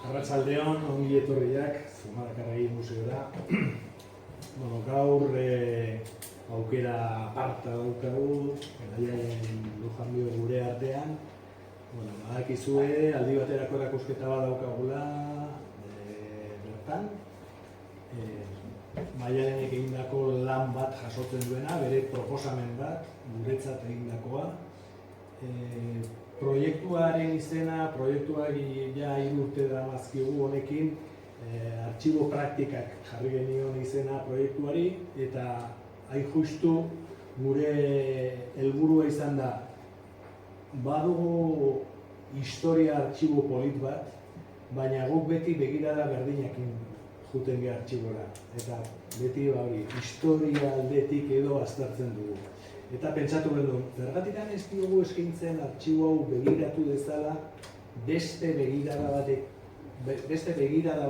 Arratsaldeon, ongi etorriak Zumalakarregi museora. Gaur aukera aparta daukagu, Heraiaren Lujanbio gure artean. Badakizue, aldi baterako erakusketa bat daukagula bertan. Maialenek egindako lan bat jasotzen duena, bere proposamen bat, guretzat egindakoa. Proiektuaren izena, proiektuak ja 3 urte daramazkigu honekin, artxibo praktikak jarri genion izena proiektuari, eta hain justu gure helburua izan da, badugu historia artxibo polit bat, baina guk beti begirada berdinakin juten geha artxibora, eta beti historia aldetik edo aztertzen dugu. Eta pentsatu genuen, zergatikan ez diogu eskaintzen artxibo hau begiratu dezala beste begirada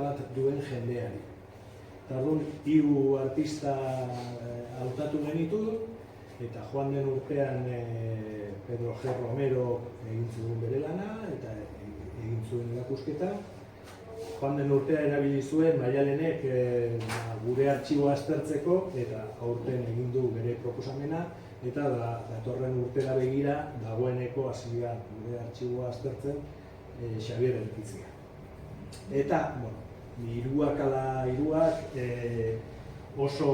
bat duen jendeari. Eta orduan, 3 artista hautatu genitu, eta joan den urtean Pedro G. Romero egin zuen bere lana, eta egin zuen erakusketa. Joan den urtea erabili zuen Maialenek gure artxiboa aztertzeko, eta aurten egin du bere proposamena, eta datorren urtera begira dagoeneko hasia gure artxiboa aztertzen Xabier Erkizia. Eta, hiruak ala hiruak oso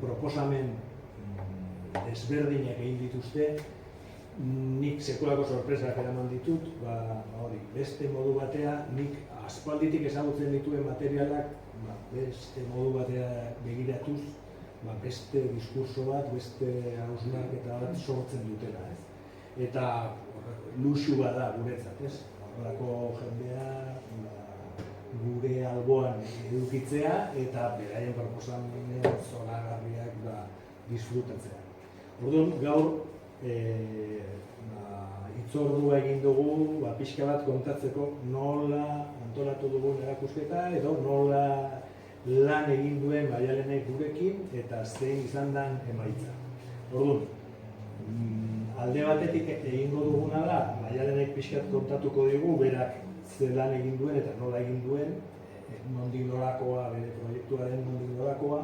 proposamen desberdinak egin dituzte, nik sekulako sorpresak eraman ditut, beste modu batea, nik aspalditik ezagutzen dituen materialak beste modu batea begiratuz, beste diskurso bat, beste hausnarketa bat sortzen dutela. Eta luxu bada guretzat, horrelako jendea gure alboan edukitzea eta beraien proposamenen zoragarriak disfrutatzea. Orduan, gaur hitzordua egin dugu pixka bat kontatzeko nola antolatu dugun erakusketa edo nola lan egin duen Maialenek gurekin eta zein izan den emaitza. Orduan, alde batetik egingo duguna da, Maialenek pixkat kontatuko digu, berak ze lan egin duen eta nola egin duen, nondik norakoa, bere proiektuaren nondik norakoa,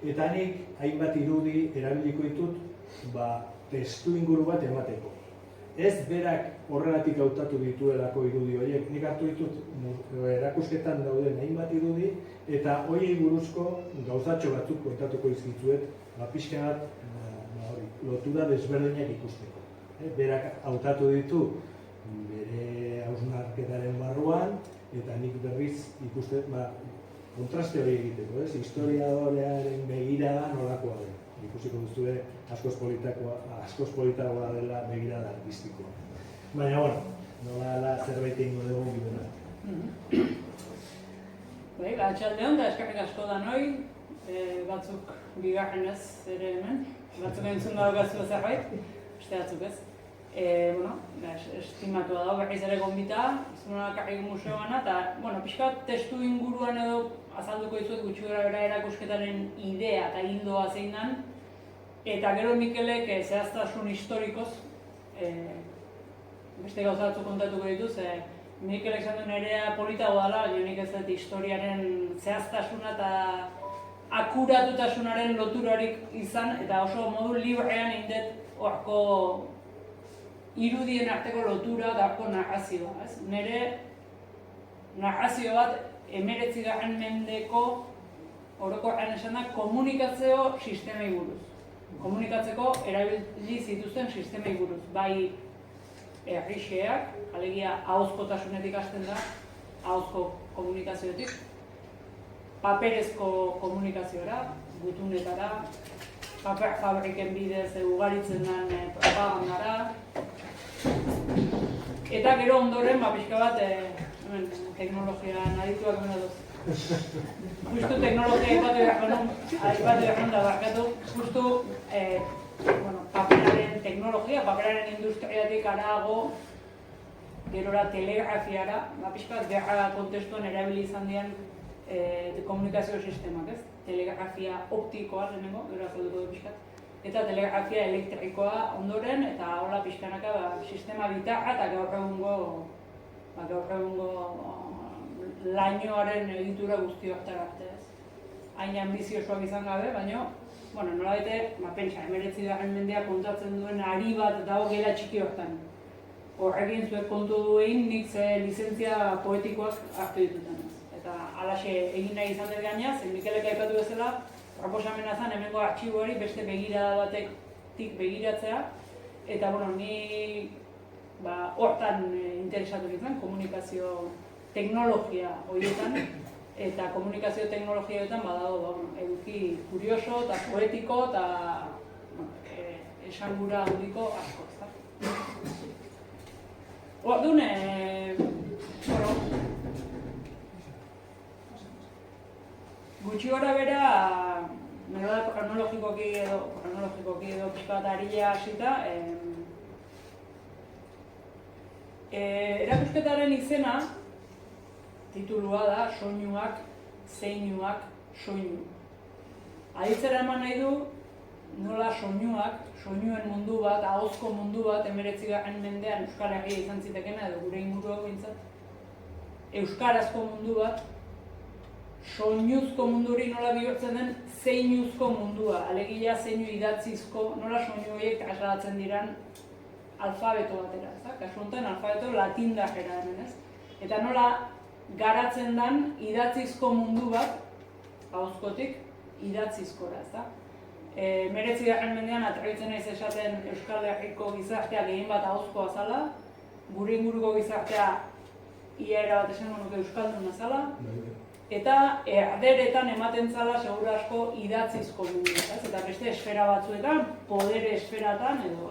eta nik hainbat irudi erabiliko ditut testu inguru bat emateko. Ez berak horregatik hautatu dituelako irudi horiek, nik hartu ditut erakusketan dauden hainbat irudi, eta horiei buruzko gauzatxo batzuk kontatuko izkitzuet, pixka bat lotura desberdinak ikusteko. Berak hautatu ditu bere hausnarketaren barruan, eta nik berriz ikusten kontraste hori egiteko, historiadorearen begirada nolakoa den. Ikusiko duzue askoz politagoa dela begirada artistikoa. Baina, nola zerbait egingo dugu biduna. Atxaldeon, da eskerrik asko da noi, batzuk bigarrenez ere hemen, batzuk entzun daukazua zerbait, beste batzuk ez. Estimatua da, berriz ere gonbita, Zumalakarregi museoana, eta pixka testu inguruan edo azalduko dizuet gutxi gorabehera erakusketaren idea eta ildoa zein den, eta gero Mikelek zehaztasun historikoz beste gauza batzuk kontatuko dituz, Mikelek esan duen erea politago dela, nik ez dut historiaren zehaztasuna eta akuratutasunaren loturarik izan, eta oso modu librean indet horko irudien arteko lotura eta horko narrazioa. Nire narrazio bat 19. mendeko orokorrean esan da komunikazio sistemei buruz. Komunikatzeko erabili zituzten sistemei buruz. Bai herrixeak, alegia ahozkotasunetik hasten da, ahozko komunikazioetik, paperezko komunikazioara, gutunetara, paper fabriken bidez ugaritzen den propagandara, eta gero ondoren pixka bat teknologian adituak gana duz. Justu teknologia aipatu behar da barkatu, justu paperaren teknologia, paperaren industriatik arago, gerora telegrafiara, pixka bat gerra kontestuan erabili izan dian komunikazio sistemak, ez? Telegrafia optikoa lehenengo, gero azalduko du pixkat, eta telegrafia elektrikoa ondoren, eta hola pixkanaka sistema bitarra eta gaur egungo gaur egungo lainoaren egitura guzti horretara arte ez. Hain ambiziosoak izan gabe, baina nolabait, pentsa, 19. mendea kontatzen duen ari bat dago gela txiki hortan. Horrekin zuek kontu duen nik lizentzia poetikoak hartu dituten ez. Eta halaxe egin nahi izan dut gaina, zen Mikelek aipatu bezala, proposamena zen hemengo artxiboari beste begirada batetik begiratzea. Eta ni hortan interesatu nintzen, komunikazio teknologia horietan. Eta komunikazio teknologietan badago eduki kurioso eta poetiko eta esangura handiko asko, ezta? Orduan, gutxi gora bera, kronologikoki edo pixka bat arila hasita, erakusketaren izena, titulua da, soinuak, zeinuak, soinu. Aditzera eman nahi du, nola soinuak, soinuen mundu bat, ahozko mundu bat, 19. mendean Euskal Herria izan zitekena, edo gure ingurua bintzat. Euskarazko mundu bat, soinuzko munduri nola bihurtzen den, zeinuzko mundua, alegia zeinu idatzizko, nola soinu horiek trasladatzen diran alfabeto batera, ezta? Kasu honetan alfabeto latindakera hemen, ez? Eta nola garatzen den idatzizko mundu bat, ahozkotik, idatzizkora, ezta? 19. mendean atrebitzen naiz esaten Euskal Herriko gizartea gehien bat ahozkoa zala, gure inguruko gizartea ia era bat esango nuke euskalduna zala, eta erderetan ematen zala seguru asko idatzizko mundu, eta beste esfera batzuetan, podere esferatan, edo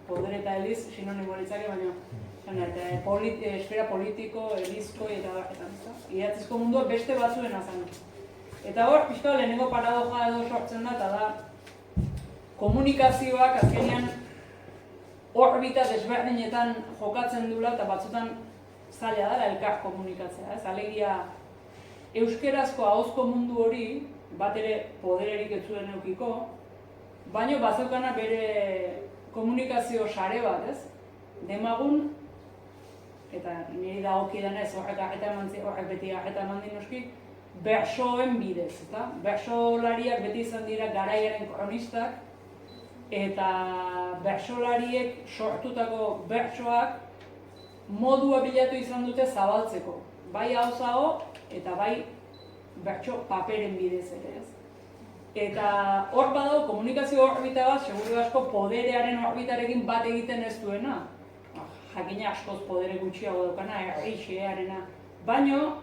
podere eta eliz sinonimo litzake, baina esfera politiko, elizko eta idatzizko mundua beste batzuen azan. Eta hor, pixka lehenengo paradoja edo sortzen da, eta da komunikazioak azkenean orbita desberdinetan jokatzen dula eta batzutan zaila da elkar komunikatzea, ez? Alegia, euskerazko ahozko mundu hori, bat ere podererik ez zuen edukiko, baina bazeukana bere komunikazio sare bat, ez? Demagun, eta niri dagokidanez horrek beti arreta eman dinoski, bertsoen bidez, eta bertsolariak beti izan dira garaiaren kronistak, eta bertsolariek sortutako bertsoak modua bilatu izan dute zabaltzeko, bai hauzago eta bai bertso paperen bidez ere, ez? Eta hor badago komunikazio orbita bat, seguru asko poderearen orbitarekin bat egiten ez duena, jakina askoz podere gutxiago daukana, errixearena, baino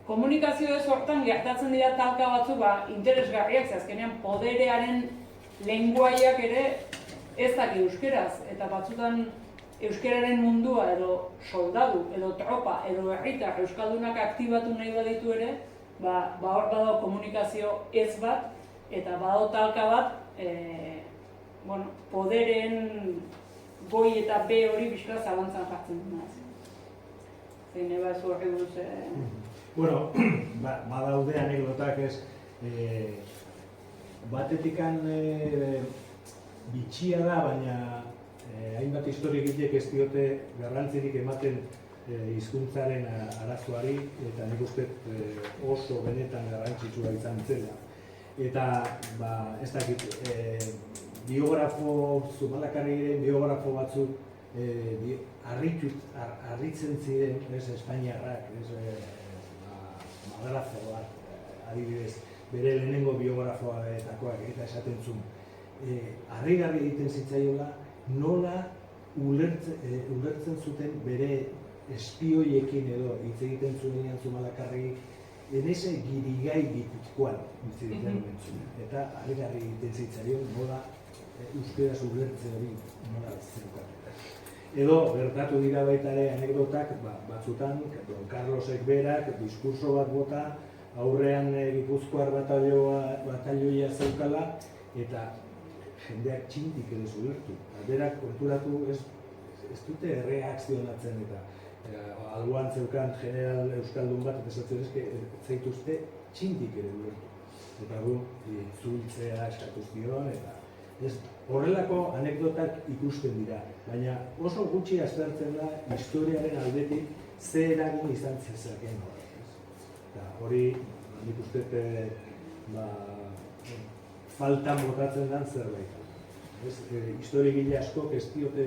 komunikazio ez hortan gertatzen dira talka batzu interesgarriak, azkenean poderearen lenguaiak ere ez daki euskeraz, eta batzutan euskeraren mundua edo soldadu, edo tropa, edo herritar euskaldunak aktibatu nahi baditu ere, hor badago komunikazio ez bat, eta badago talka bat, poderen goi eta be hori bizka zalantzan jartzen duna. Zein eba ez horri buruz... Bueno, badaude anekdotak ez, batetikan bitxia da, baina hainbat historiegileek ez diote garrantzirik ematen hizkuntzaren arazoari, eta nik uste oso benetan garrantzitsua izan zela. Eta, ez dakit, Zumalakarregiren biografo batzuk harritzen ziren, Espainiarrak, Madrazo bat, adibidez, bere lehenengo biografoetakoak eta esaten zuen. Harrigarri egiten zitzaiola, nola ulertzen zuten bere espioiekin edo hitz egiten zuenean Zumalakarregik, enese girigai gipuzkoan hitz egiten zuen. Eta harrigarri egiten zitzaion, nola euskeraz ulertze hori nola zeukaten. Edo, gertatu dira baita ere anekdotak, batzutan, Don Carlosek berak, diskurso bat bota, aurrean gipuzkoar batalioia zeukala, eta jendeak txintik ere ulertu. Berak konturatu ez dute erreakzionatzen eta alboan zeukan general euskaldun bat, eta esatzen zaituzte txintik ere ulertu. Eta itzultzea eskatu zion, eta Horrelako anekdotak ikusten dira, baina oso gutxi aztertzen da historiaren aldetik ze eragin izan zezakeen horrek. Eta hori, nik uste faltan botatzen den zerbait. Historiegile askok ez diote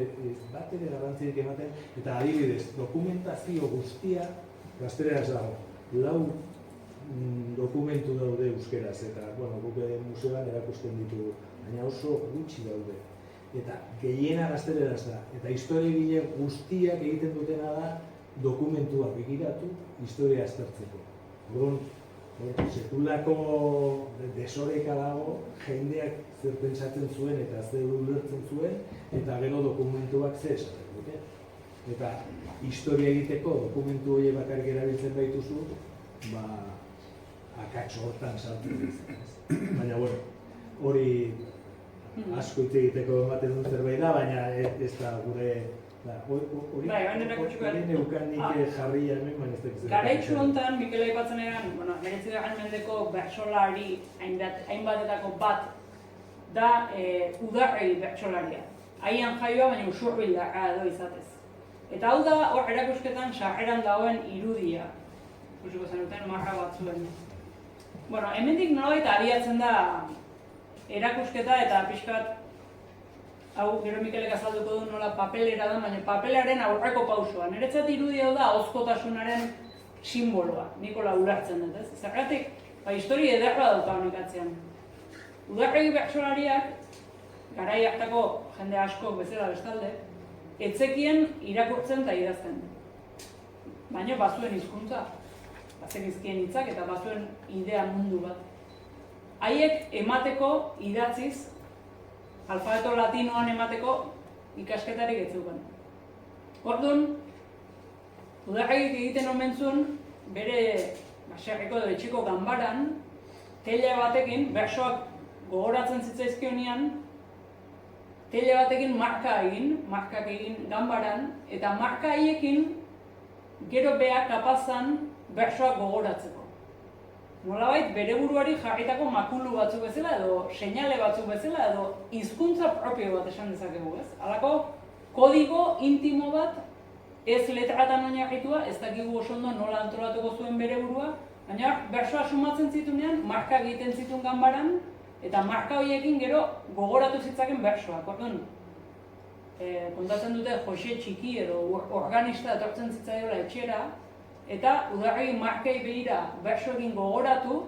bat ere garrantzirik ematen, eta adibidez, dokumentazio guztia gazteleraz dago. 4 dokumentu daude euskeraz, eta guk museoan erakusten ditugu, baina oso gutxi daude. Eta gehiena gazteleraz da, eta historiegile guztiak egiten dutena da dokumentua begiratu historia aztertzeko. Orduan, sekulako desoreka dago, jendeak zer pentsatzen zuen eta zer ulertzen zuen, eta gero dokumentuak zer esaten dute. Eta historia egiteko dokumentu horiek bakarrik erabiltzen baituzu, akatso hortan sartzen ditzen. Baina, hori asko hitz egiteko ematen duen zerbait da, baina ez da gure... Hori neukan nik jarri hemen, baina ez da zer. Garaitxu honetan, Mikel aipatzen egan, 19. mendeko bertsolari hainbatetako bat da Udarregi bertsolaria. Haian jaioa, baina usurbildarra edo izatez. Eta hau da, hor erakusketan sarreran dagoen irudia. Ikusiko zenuten, marra batzuen. Hemendik nolabait abiatzen da erakusketa eta pixkat hau gero Mikelek azalduko du nola papelera da, baina papelaren aurreko pausua. Niretzat irudia da ahozkotasunaren simboloa, Nikola ulertzen dut, ez? Zergatik, historia ederra dauka honek atzean. Udarregi bertsolariak, garai hartako jende askok bezala bestalde, etzekien irakurtzen eta idazten. Baina bazuen hizkuntza, bazekizkien hitzak eta bazuen idea mundu bat. Haiek emateko idatziz, alfabeto latinoan emateko ikasketarik ez zeukan. Orduan, Udarregik egiten omen zuen bere baserriko edo etxeko ganbaran, teila batekin, bersoak gogoratzen zitzaizkionean, teila batekin markak egin ganbaran, eta marka haiekin gero beha kapazan bersoak gogoratzeko. Nolabait bere buruari jarritako makulu batzuk bezala edo seinale batzuk bezala edo hizkuntza propio bat esan dezakegu, ez? Halako kodigo intimo bat ez letratan oinarritua, ez dakigu oso ondo nola antolatuko zuen bere burua, baina bersoa sumatzen zitunean, marka egiten zituen ganbaran, eta marka horiekin gero gogoratu zitzaken bersoak. Orduan, kontatzen dute Jose Txiki edo organista etortzen zitzaiola etxera, eta Udarregi markei begira bersoekin gogoratu,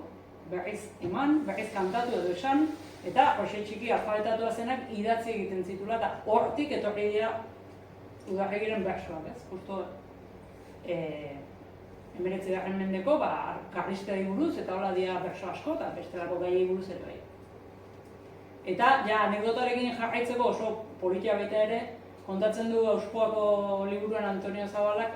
berriz eman, berriz kantatu edo esan, eta Jose Txiki alfabetatua zenak idatzi egiten zitula, eta hortik etorri dira Udarregiren bersoak, ez? Justo 19. mendeko, karlistari buruz, eta hola dira berso asko, eta bestelako gaiei buruz ere bai. Eta, anekdotarekin jarraitzeko oso politia baita ere, kontatzen du Auspoako liburuan Antonio Zabalak,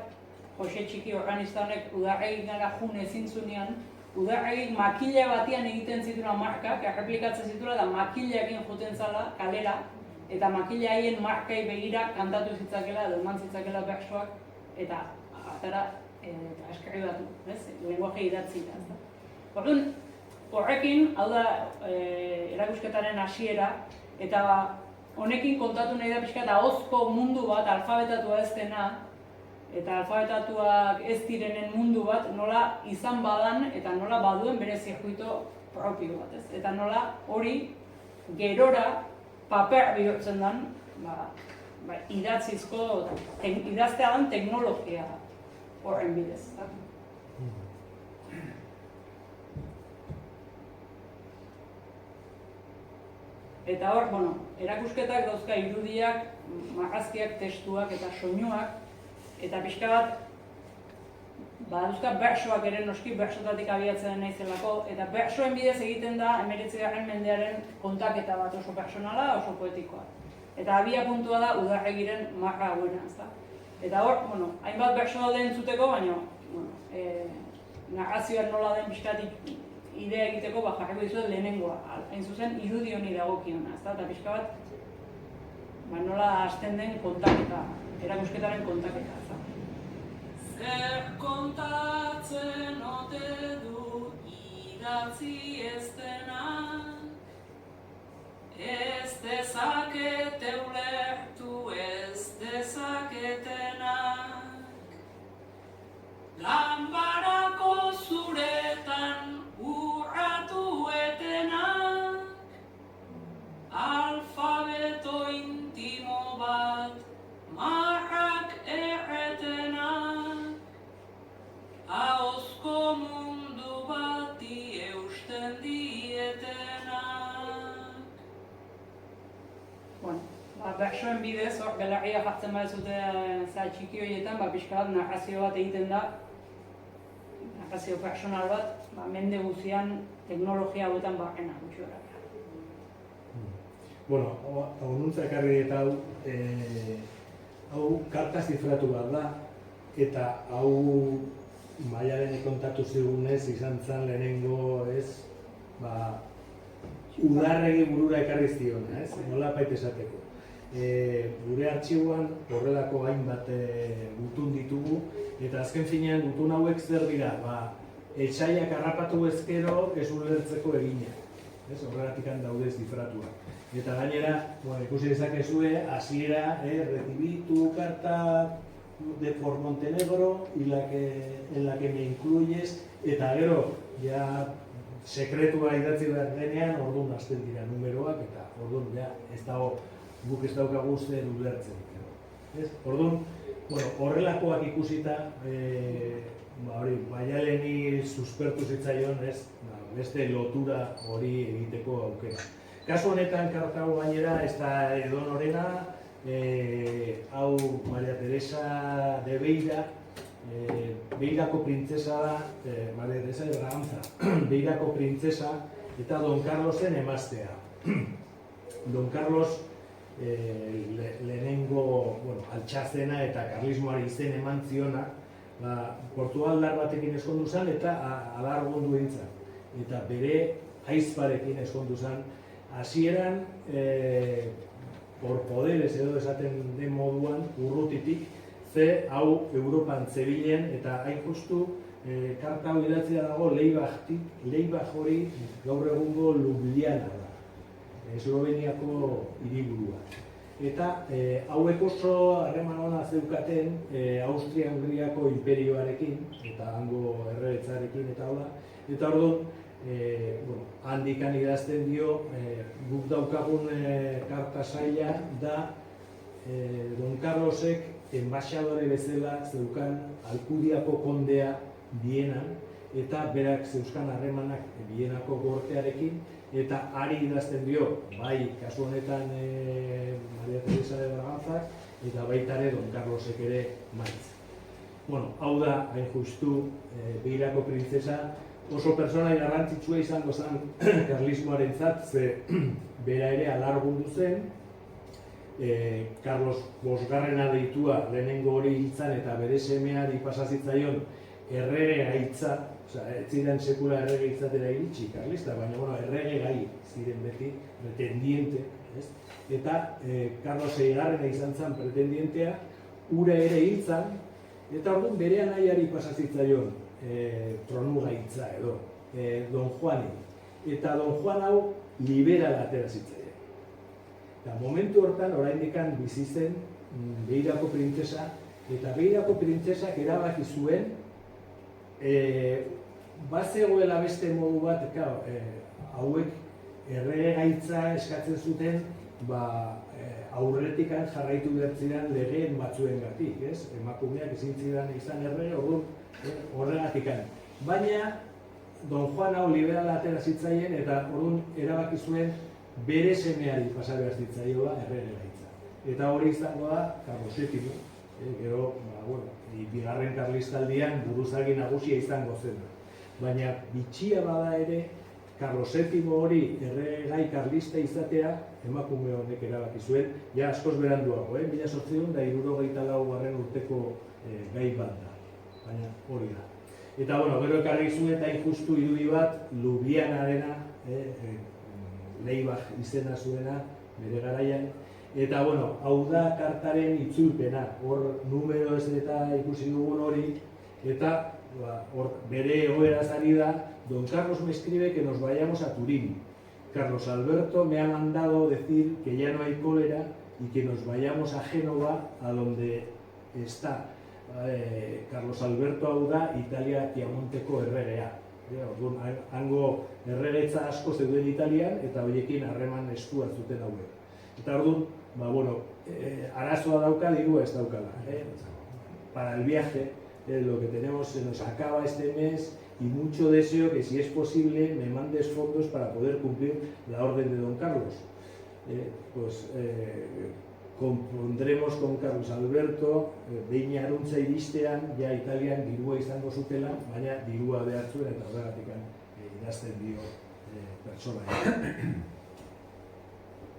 Jose Txiki organista honek Udarregik gara jun ezin zunean, Udarregik makila batian egiten zituen markak, erreplikatzen zituen, eta makilaekin joten zala kalera, eta makila haien markai begira kantatu zitzakela edo eman zitzakela bersoak, eta atara eta eskribatu, lenguaje idatzi da. Orduan, horrekin, hau da erakusketaren hasiera, eta honekin kontatu nahi da pixka eta ahozko mundu bat, alfabetatua ez dena, eta alfabetatuak ez direnen mundu bat, nola izan badan eta nola baduen bere zirkuito propio bat, ez? Eta nola hori gerora paper bihurtzen den, idatzizko, idaztea den teknologia horren bidez. Eta hor, erakusketak dauzka irudiak, marrazkiak, testuak eta soinuak, eta pixka bat, dauzka bersoak ere noski bersotatik abiatzen naizelako, eta bersoen bidez egiten da 19. mendearen kontaketa bat oso personala, oso poetikoa. Eta abia puntua da Udarregiren marra hauena, ezta? Eta hor, hainbat berso daude entzuteko, baina narrazioan nola den pixkatik idea egiteko, jarriko dizuet lehenengoa, hain zuzen irudi honi dagokiona, ezta? Eta pixka bat, nola hasten den kontaketa, erakusketaren kontaketa, ezta? Zer kontatzen ote du idatzi ez denak, ez dezakete ulertu ez dezaketenak. Lanbarako zuretan urratu etenak, alfabeto intimo bat marrak erretenak, ahozko mundu bati eusten dietenak. Bueno, bertsoen bidez, hor belarria jartzen bat zute za txiki horietan, pixka bat narrazio bat egiten da, narrazio personal bat, mende guzian teknologia hauetan barrena gutxi gara. Bueno, onuntza ekarri eta hau karta zifratu bat da, eta hau Maialen kontatu zigunez izan zen lehenengo, udarregi burura ekarri ziona, nola baita esateko. Gure artxiboan horrelako hainbat gutun ditugu, eta azken finean gutun hauek zer dira, etsaiak harrapatu ezkero ez ulertzeko eginak. Horregatik daude zifratuak. Eta gainera, ikusi dezakezue, hasiera, recibitu carta por Montenegro en la que me incluyes, eta gero, ja, sekretua idatzi behar denean, orduan hasten dira numeroak, eta orduan, ja, guk ez daukagu zer ulertzen. Orduan, horrelakoak ikusita, Maialeni suspertu zitzaion, beste lotura hori egiteko aukera. Kasu honetan, karta hau gainera, ez da edonorena, hau Maria Teresa de Beira, Beirako printzesa da, Maria Teresa de Braganza, Beirako printzesa eta Don Carlosen emaztea. Don Carlos lehenengo altxazena eta karlismoari izen eman ziona, portugaldar batekin eskondu zen eta alargondu entzat. Eta bere aizparekin eskondu zen. Hasieran, por poderes edo esaten den moduan, urrutitik, ze hau Europan zebilen eta hain justu karta hau idatzia dago Leibach hori gaur egungo Ljubljana da, Esloveniako hiriburua. Eta hauek oso harreman ona zeukaten Austria-Hungriako imperioarekin eta hango erregetzarekin eta hola. Eta orduan, handikan idazten dio, guk daukagun karta saila da Don Carlosek enbaxadore bezala zeukan Alkudiako kondea Bienan, eta berak zeuzkan harremanak Bienako gortearekin, eta ari idazten dio, bai, kasu honetan Maria Teresa de Braganzak, eta baitare Don Carlosek ere maiz. Hau da, hain justu, Beirako printzesa, oso pertsonai garrantzitsua izango zen karlismoarentzat, ze bera ere alargundu zen, Carlos Bosgarrena deitua lehenengo hori hiltzan eta bere semeari pasazitzaion errege gaitza, ez ziren sekula errege izatera iritsi karlista, baina errege gai ziren beti, pretendiente, eta Carlos Eigarrena izan zen pretendientea, ura ere hiltzan, eta orduan bere anaiari pasazitzaion tronu gaitza edo, Don Juani. Eta Don Juan hau liberal atera zitzaien. Eta momentu hortan, oraindikan bizi zen Beirako printzesa, eta Beirako printzesak erabaki zuen, bazegoela beste modu bat, hauek errege gaitza eskatzen zuten, aurretikan jarraitu bertzidan legeen batzuengatik, emakumeak ezin zidan izan errege, horregatikan. Baina, Don Juan hau liberala atera zitzaien, eta orduan erabaki zuen bere semeari pasa behar zitzaioa errege gaitza. Eta hori izango da, Carlos VII, gero, bigarren karlistaldian buruzagi nagusia izango zen. Baina, bitxia bada ere, Carlos VII hori erregai karlista izatea emakume honek erabaki zuen, ja askoz beranduago, 1864 urteko gai bat da, baina hori da. Eta, gero ekarri zuen eta injustu irudi bat, Ljubljanarena, Leibach izena zuena, bere garaian, eta, hau da kartaren itzulpena, hor numero ez eta ikusi dugun hori, eta bere oheraz ari da, Don Carlos me escribe que nos vayamos a Turín. Carlos Alberto me ha mandado decir que ya no hay cólera y que nos vayamos a Génova, a donde está Carlos Alberto hau da Italia Piamonteko erregea. Orduan, hango erregetza asko zeuden Italian eta horiekin harreman estua zuten hauek. Eta orduan, arazoa dauka, dirua ez daukala. Para el viaje, lo que tenemos se nos acaba este mes y mucho deseo que si es posible me mandes fondos para poder cumplir la orden de don Carlos. Compondremos con Carlos Alberto, behin aruntza iristean, ja Italian dirua izango zutela, baina dirua behar zuen eta horregatik idazten dio pertsona.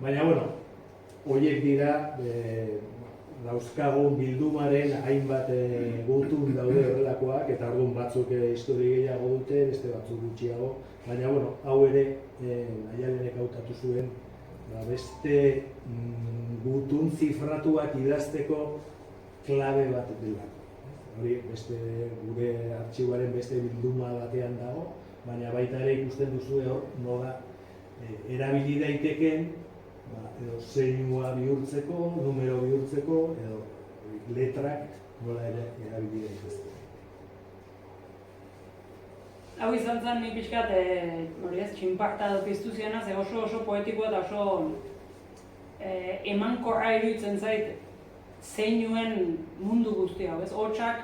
Baina, horiek dira dauzkagun bildumaren hainbat gutun daude horrelakoak, eta orduan batzuk histori gehiago dute, beste batzuk gutxiago, baina hau ere Aialenek hautatu zuen beste gutun zifratuak idazteko klabe bat dela. Hori beste gure artxiboaren beste bilduma batean dago, baina baita ere ikusten duzue hor nola erabili daiteken edo zeinua bihurtzeko, numero bihurtzeko, edo letrak nola ere erabili daitezke. Hau izan zen ni pixkat, txinparta edo piztu ziena, ze oso poetikoa eta oso emankorra iruditzen zait zeinuen mundu guzti hau, hotsak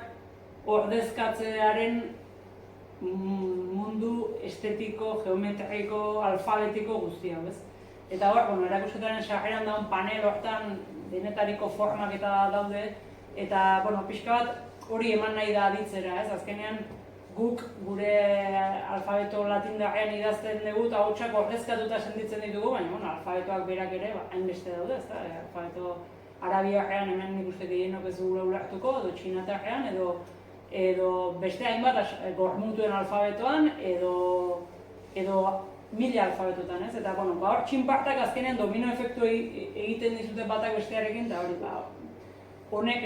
ordezkatzearen mundu estetiko, geometriko, alfabetiko guzti hau, Eta hor, erakusketaren sarreran daun panel hortan denetariko formak eta daude, eta pixka bat hori eman nahi da aditzera, azkenean guk gure alfabeto latindarrean idazten dugu eta hotsak ordezkatuta sentitzen ditugu, baina alfabetoak berak ere hainbeste daude, alfabeto arabiarrean hemen nik uste gehienok ez dugula ulertuko, edo txinatarrean, edo beste hainbat gormutuen alfabetoan, edo mila alfabetotan, eta hor txinpartak azkenean domino efektu egiten dizute batak bestearekin, eta hori, honek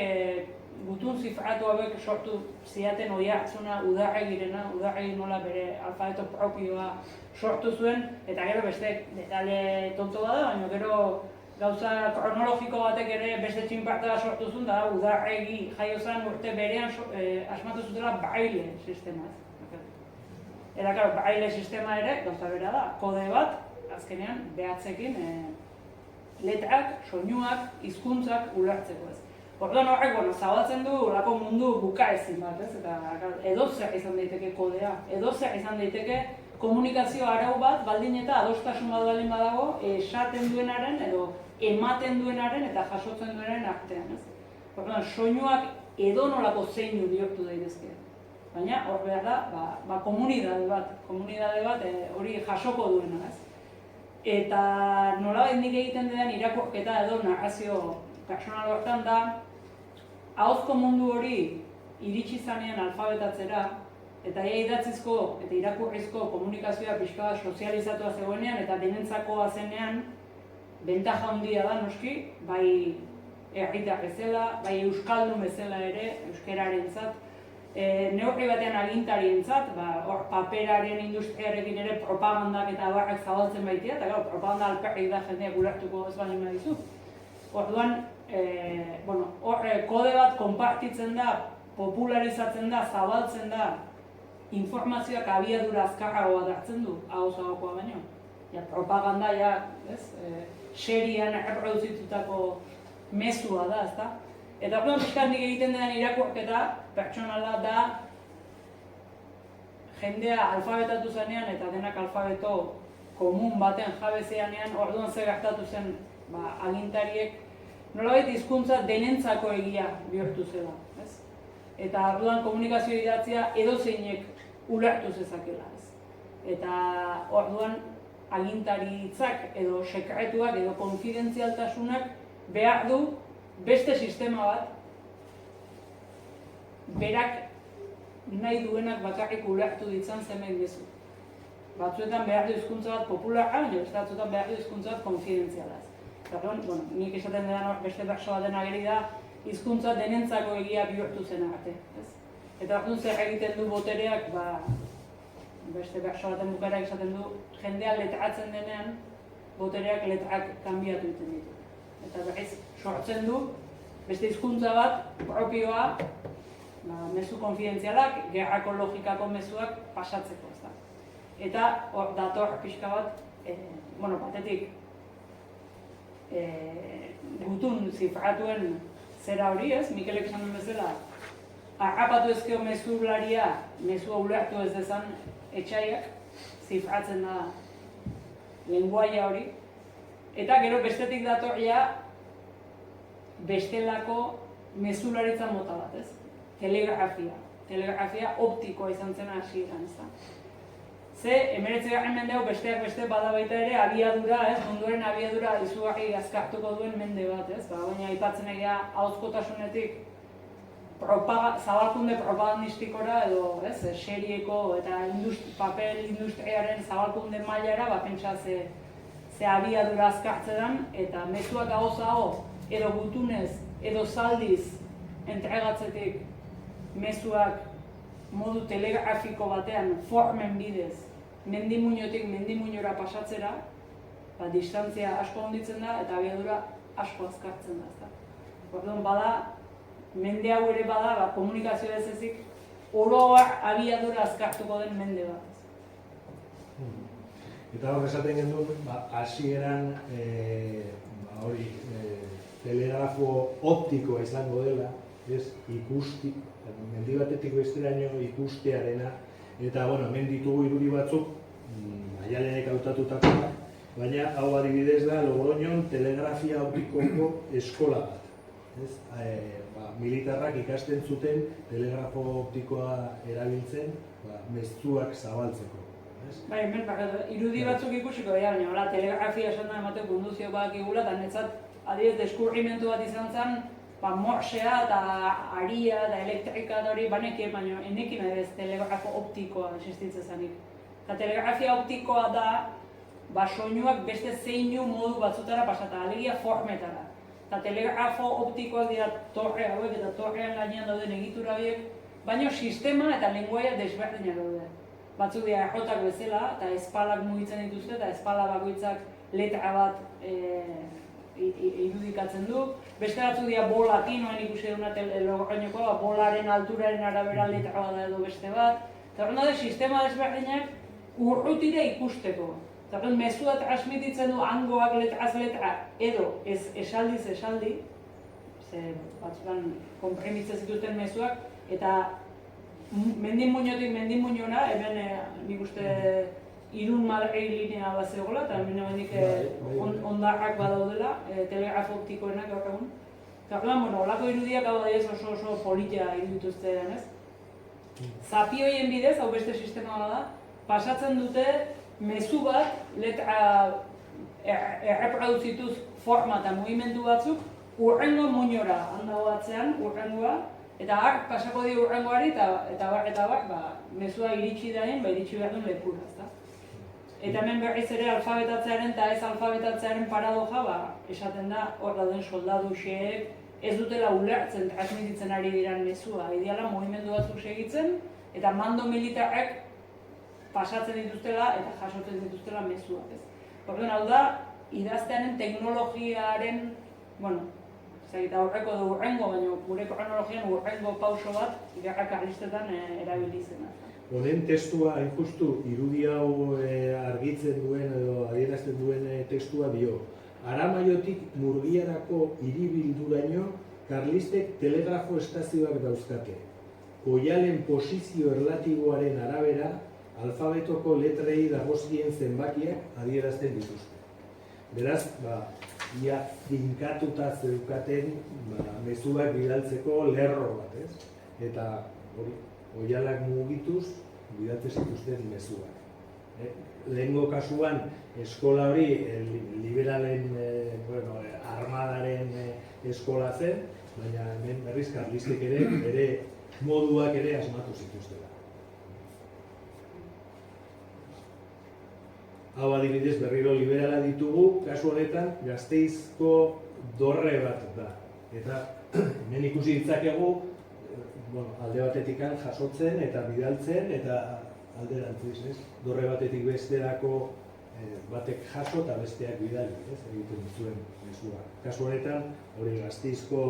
gutun zifratu hauek sortu ziaten oihartzuna Udarregirena, Udarregi nola bere alfabeto propioa sortu zuen, eta gero beste detale tonto da, baina gero gauza kronologiko batek ere beste txinparta sortu zuen, da Udarregi jaio zen urte berean asmatu zutela braille sistema. Eta, braille sistema ere, gauza bera da, kode bat, azkenean, behatzekin letrak, soinuak, hizkuntzak ulertzeko ez. Orduan horrek, zabaltzen du olako mundu bukaezin bat, eta edozer izan daiteke kodea, edozer izan daiteke komunikazio arau bat, baldin eta adostasun bat baldin badago, esaten duenaren edo ematen duenaren eta jasotzen duenaren artean, Orduan, soinuak edonolako zeinu bihurtu daitezke. Baina hor behar da, komunidade bat hori jasoko duena, Eta nolabait nik egiten den irakurketa edo narrazio pertsonal hortan da, ahozko mundu hori iritsi zanean alfabetatzera, eta idatzizko eta irakurrizko komunikazioa pixka bat sozializatua zegoenean eta denentzakoa zenean, bentaja handia da noski, bai herritar bezala, bai euskaldun bezala ere, euskerarentzat, neurri batean agintarientzat, hor paperaren industriarekin ere propagandak eta abarrak zabaltzen baitia, eta propaganda alperrik da jendeak ulertuko ez baldin badizu. Orduan, hor kode bat konpartitzen da, popularizatzen da, zabaltzen da, informazioak abiadura azkarragoa dartzen du, ahoz-ahokoa baino. Propaganda, serian erreproduzitutako mezua da, ezta? Eta orduan pixkat nik egiten den irakurketa pertsonala da jendea alfabetatu zenean eta denak alfabeto komun baten jabe zeanean, orduan zer gertatu zen agintariek nolabait hizkuntza denentzako egia bihurtu zela. Eta orduan komunikazio idatzia edozeinek ulertu zezakela. Eta orduan agintaritzak edo sekretuak edo konfidentzialtasunak behar du beste sistema bat, berak nahi duenak bakarrik ulertu ditzan zemen gezu. Batzuetan behar du hizkuntza bat popularra, baina beste batzuetan behar du hizkuntza bat konfidentziala. Orduan, nik esaten dedan beste berso baten ageri da, hizkuntza denentzako egia bihurtu zen arte. Eta orduan zer egiten du botereak, beste bertso baten bukaerak esaten du, jendea letratzen denean, botereak letrak kanbiatu egiten ditu. Eta berriz sortzen du, beste hizkuntza bat, propioa, mezu konfidentzialak, gerrako logikako mezuak pasatzeko, ezta. Eta hor dator pixka bat, batetik, gutun zifratuen zera hori, ez? Mikelek esan duen bezala, harrapatu ezkeo mezularia, mezua ulertu ez dezan etxaiak, zifratzen da lenguaia hori. Eta gero bestetik datorria bestelako mezularitza mota bat, ez? Telegrafia optikoa izan zen hasieran, ez da. Ze, 19. mende hau besteak beste bada baita ere abiadura, ez? Munduaren abiadura izugarri azkartuko duen mende bat, ez? Baina aipatzen egia ahozkotasunetik zabalkunde propagandistikora edo, ez? Serieko eta papel industriaren zabalkunde mailara, pentsa ze abiadura azkartzean eta mezuak ahoz edo gutunez edo zaldiz entregatzetik mezuak modu telegrafiko batean formen bidez mendimuinotik mendimuinora pasatzera, distantzia asko handitzen da eta abiadura asko azkartzen da. Orduan bada, mende hau ere bada, komunikazio ez ezik oroak abiadura azkartuko den mende bat. Eta hor esaten genuen, hasieran telegrafo optikoa izango dela, ikusti, mendi batetik besteraino ikustearena, eta hemen ditugu irudi batzuk, Maialenek hautatutakoak, baina hau adibidez da Logroñon telegrafia optikoko eskola bat. Militarrak ikasten zuten telegrafo optikoa erabiltzen mezuak zabaltzeko. Bai, hemen irudi batzuk ikusiko dira, baina telegrafia esan da ematen konduzio bakigula, eta netzat adibidez deskurrimentu bat izan zen, morsea eta aria eta elektrika eta hori banekien, baina enekin adibidez telegrafo optikoa existitzen zenik. Eta telegrafia optikoa da, soinuak beste zeinu modu batzutara pasata, alegia formetara. Eta telegrafo optikoak dira torre hauek eta torrean gainean dauden egitura horiek, baina sistema eta lenguaia desberdinak daude. Batzuk dira errotak bezala, eta espalak mugitzen dituzte, eta espala bakoitzak letra bat irudikatzen du. Beste batzuk dira bolakin, noen ikusi duna Logroñokoa, bolaren alturaren arabera letra bat edo beste bat. Eta horren daude sistema desberdinak urrutira ikusteko. Eta horren mezua transmititzen du hangoak letraz letra edo esaldiz esaldi, batzutan konprimitzen zituzten mezuak, eta mendimuinotik mendimuinora, hemen nik uste Irun Madrid linea bat zegoela, eta hemen ondarrak badaudela, telegrafo optikoenak gaur egun. Eta horren, olako irudiak hau da oso politia irudituzte edan, ez? Zapi horien bidez, hau beste sistema bada, pasatzen dute mezu bat, letra erreproduzituz forma eta mugimendu batzuk, urrengo muinora handago batzean, urrengoa, eta pasako di urrengoari eta mezua iritsi daien, iritsi behar duen lekura, ezta? Eta hemen berriz ere alfabetatzearen eta ez alfabetatzearen paradoja, esaten da, hor dauden soldadu xeek ez dutela ulertzen transmititzen ari diran mezua, ideala mugimendu batzuk segitzen, eta mando militarrek pasatzen dituztela eta jasotzen dituztela mezuak, ez? Orduan, hau da, idaztearen teknologiaren, eta horreko du urrengo, baina gure kronologian urrengo pauso bat gerra karlistetan erabili zena. Honen testua, hain justu, irudi hau argitzen duen edo adierazten duen testua dio. Aramaiotik Murgiarako hiribilduraino karlistek telegrafo estazioak dauzkate. Koialen posizio erlatiboaren arabera, alfabetoko letrei dagozkien zenbakiak adierazten dituzte. Beraz, ia finkatuta zeukaten mezuak bidaltzeko lerro bat, ez? Eta koialak mugituz bidaltzen zituzten mezuak. Lehengo kasuan, eskola hori liberalen armadaren eskola zen, baina hemen berriz karlistek ere bere moduak ere asmatu zituztela. Hau adibidez berriro liberala ditugu, kasu honetan Gasteizko dorre bat da. Eta hemen ikusi ditzakegu alde batetik jasotzen eta bidaltzen eta alderantziz, ez? Dorre batetik besterako batek jaso eta besteak bidali, ez? Egiten zuen mezua. Kasu honetan, hori Gasteizko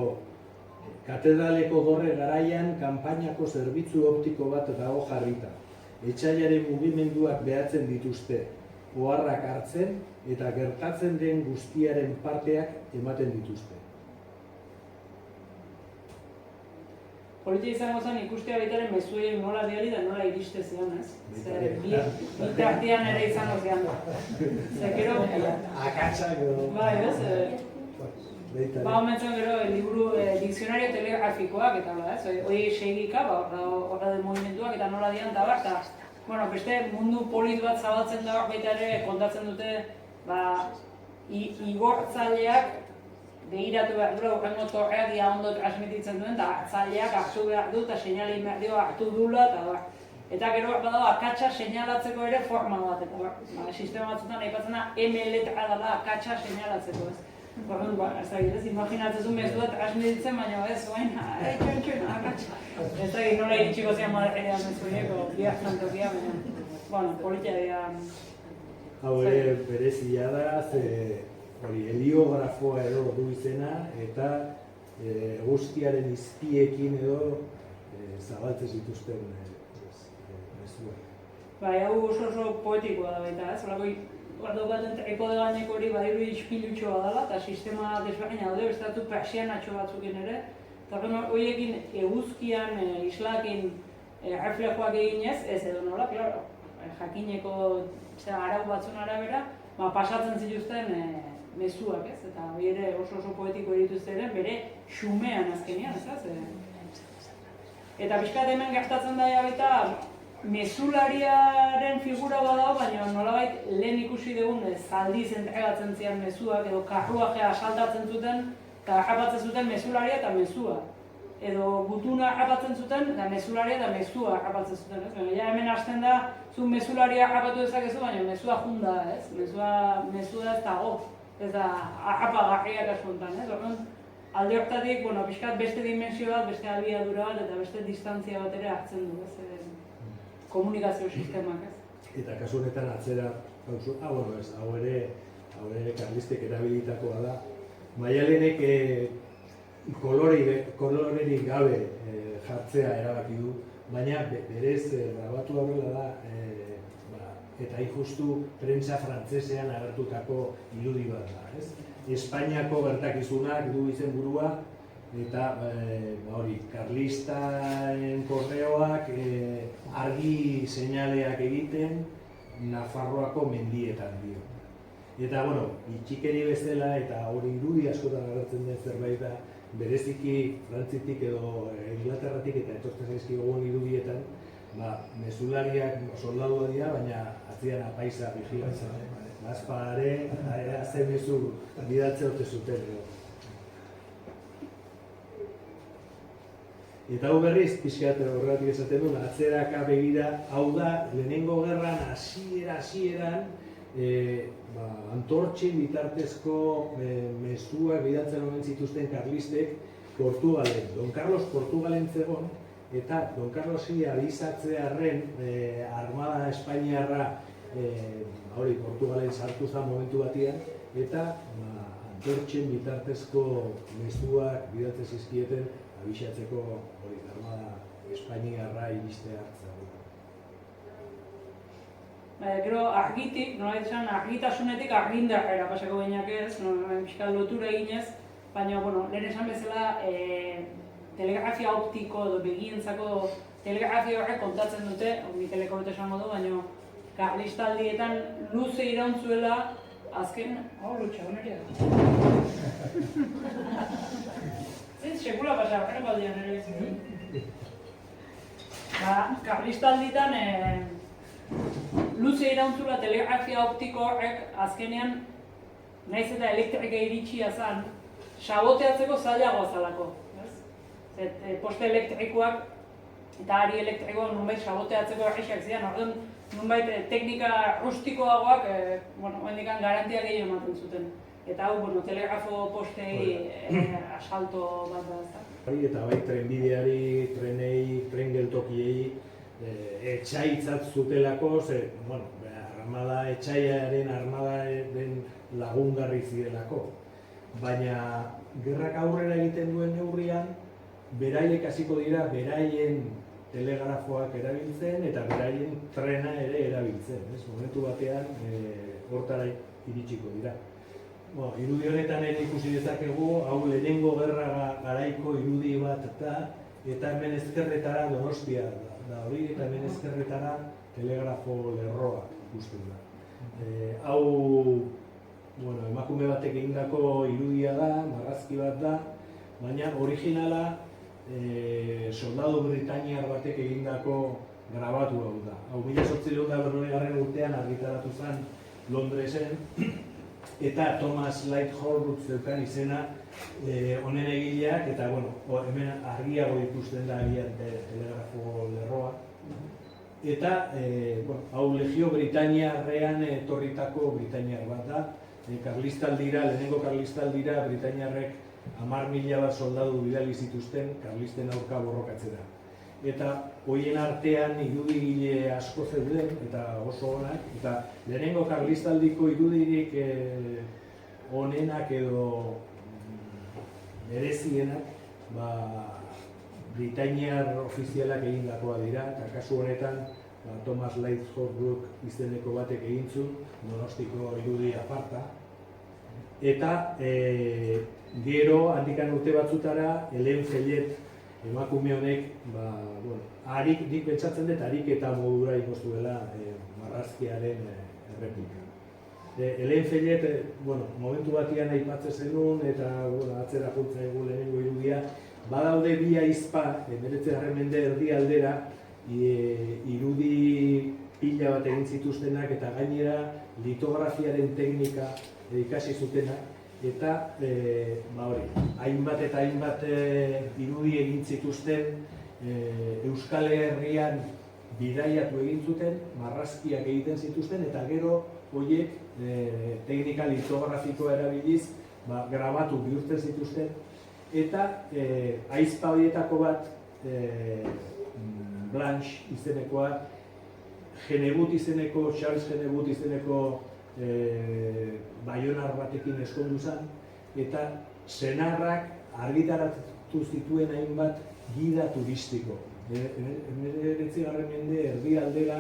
katedraleko dorre garaian kanpainako zerbitzu optiko bat dago jarrita. Etsailaren mugimenduak behatzen dituzte, oharrak hartzen eta gertatzen den guztiaren parteak ematen dituzte. Politia izango zen ikustea baitaren mezuei nola bidali da nola iriste zion, ez? Bitartean ere izango zian. Gero... Akatsak edo... Bai, ez? Omentzen gero, liburu dikzionario telegrafikoak eta hola, ez? Hoi segika, horra den movimentuak eta nola dian eta bat, eta beste mundu polit bat zabaltzen da baita ere kontatzen dute igortzaileak behiratu behar du, horrengo torreak ia ondo transmititzen duen, eta hartzaileak hartu behar du, eta seinale inberdio hartu dula, eta gero badago akatsa seinalatzeko ere forma bat, eta sistema batzutan aipatzen da M letra dela akatsa seinalatzeko, ez? Horren, ez imaginatzen zuen mezua transmititzen, baina ez, oain, txon, akatsa. Ez da, nola iritsiko zian Madrilean mezuieko, biak zantokia, baina, politia dira... Hau ere berezia da, heliografoa edo du izena, eta eguzkiaren izpiekin edo zabaltzen zituzten mezuak. Bai, hau oso poetikoa da baita, ez? Horako baten ekode gaineko hori badiru ispilutxoa dela, eta sistema desberdina daude, bestatu persianatxo batzukin ere. Eta horiekin eguzkian, islakin reflejoak eginez, ez edo nola, klaro, jakineko arau batzun arabera, pasatzen zituzten mezuak, ez? Eta hori ere oso poetiko dituzte ere, bere xumean azkenean, ez? Eta pixkat hemen gertatzen da baita, mezulariaren figura badago, baina nolabait lehen ikusi dugun zaldiz entregatzen zian mezuak, edo karruajea asaltatzen zuten, eta harrapatzen zuten mezularia eta mezua. Edo gutuna harrapatzen zuten, eta mezularia eta mezua harrapatzen zuten, ez? Ja hemen hasten da, zu mezularia harrapatu dezakezu, baina mezua junda, ez? Mezua ez dago, ez da harrapagarriak asuntan, ez? Horren, alde horretatik, pixkat beste dimensio bat, beste abiadura bat, eta beste distantzia bat ere hartzen du, ez? Komunikazio sistemak, ez? Eta kasu honetan atzera, hau ere karlistek erabilitakoa da. Maialenek kolorerik gabe jartzea erabaki du, baina berez grabatu horrela da, eta justu prentsa frantsesean agertutako irudi bat da, ez? Espainiako gertakizunak du izenburua, eta karlistaren korreoak argi seinaleak egiten Nafarroako mendietan dio. Eta, itxikeri bezala eta hori irudi askotan agertzen den zerbait da, bereziki Frantzitik edo Inglaterratik eta etortzen zaizkigun irudietan, mezulariak soldadua dira, baina atzian apaisa vigilatzen. Bazpare, ze mezu bidaltze ote zuten. Eta hau berriz, pixkat horretik esaten duen, atzeraka begira, hau da, lehenengo gerran hasieran antortxin bitartezko mezuak bidaltzen omen zituzten karlistek Portugalen. Don Carlos Portugalen zegoen, eta Don Carlosi abizatzearren Armada Espainiarra Portugalen sartu zen momentu batian, eta antortxin bitartezko mezuak bidaltzen zizkieten abisatzeko Armada Espainiarra iristea hartzea. Gero argitik, nolait esan, argitasunetik argindarrera pasako gainak ez, pixka lotura eginez, baina, lehen esan bezala, telegrafia optiko edo begientzako telegrafia horrek kontatzen dute, hori telekorreta esango du, baina karlistaldietan luze iraun-zuela azken... lutsa, honeria da. Sekula pasa, horren baldean ere ez. Karlistaldietan luze irauntzula telegrafia optiko horrek azkenean, nahiz eta elektrika iritsia zen, saboteatzeko zailagoa zalako. Poste elektrikoak eta ari elektrikoak nunbait saboteatzeko errexak zidan, orduan nunbait teknika rustikoagoak hendikan garantia gehiago ematen zuten. Eta hau, telegrafo postei asalto bat da. Eta bai trenbideari, trenei, tren geltokiei, etxaitzat zutelako, bueno, armada etxaiaren armadaren lagungarri zirelako. Baina gerrak aurrera egiten duen neurrian, beraiek hasiko dira beraien telegrafoak erabiltzen eta beraien trena ere erabiltzen. Momentu batean hortara iritsiko dira. Irudi honetan ere ikusi dezakegu, hau lehenengo gerra garaiko irudi bat eta hemen ezkerretara Donostia da hori, eta hemen ezkerretara telegrafo lerroa ikusten da. Hau emakume batek egindako irudia da, marrazki bat da, baina originala soldadu britainiar batek egindako grabatu hau da. Hau 1850 urtean argitaratu zen Londresen, eta Thomas Light Horrocks zeukan izena honen egileak, eta hemen argiago ikusten da telegrafo lerroa. Eta hau Legio Britainiarrean etorritako britainiar bat da. Lehenengo karlistaldira britainiarrek 10.000 bat soldadu bidali zituzten karlisten aurka borrokatzera. Eta horien artean irudigile asko zeuden eta oso onak, eta lehenengo karlistaldiko irudirik onenak edo berezienak britainiar ofizialak egindakoa dira, eta kasu honetan Thomas Light Horrocks izeneko batek egin zuen, Donostiko irudi aparta. Eta gero handikan urte batzutara, Helen Fellet emakume honek, nik pentsatzen dut ariketa modura ikustuela marrazkiaren erreplika. Helen Fellet, momentu batian aipatzen zenuen eta atzera jotzen egu lehenengo irudia, badaude bi ahizpa, 19. mende erdi aldera, irudi pila bat egin zituztenak eta gainera litografiaren teknika ikasi zutenak, eta hainbat eta hainbat irudi egin zituzten Euskal Herrian bidaiatu egin zuten, marrazkiak egiten zituzten, eta gero horiek teknika litografikoa erabiliz grabatu bihurtzen zituzten, eta ahizpa horietako bat Blanche izenekoa, Charles Genebut izeneko baionar batekin eskondu zen, eta senarrak argitaratu zituen hainbat gida turistiko. 19. mende erdi aldera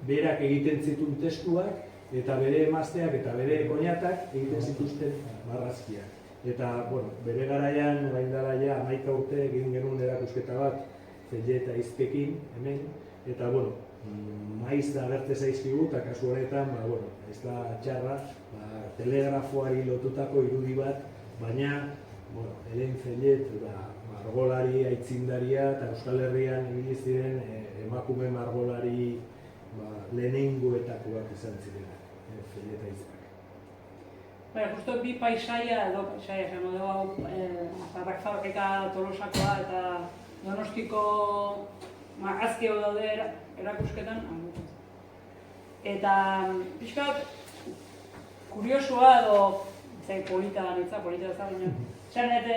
berak egiten zituen testuak, eta bere emazteak eta bere koñatak egiten zituzten marrazkiak. Eta, bere garaian, orain dela ja, 11 urte egin genuen erakusketa bat, Fellet eta Izpekin, hemen, eta, maiz da agertze zaizkigu, eta kasu honetan, ez da txarra, telegrafoari lotutako irudi bat, baina, Helen Fellet, margolari aitzindaria, eta Euskal Herrian ibili ziren emakume margolari lehenengoetako bat izan ziren, Fellet eta Izpek. Justo bi paisaia esango dugu, Zarrak Fabrika Tolosakoa eta Donostiko marrazki hau daude erakusketan. Eta pixka kuriosua edo polita da nitza, polita da baina. Zanet,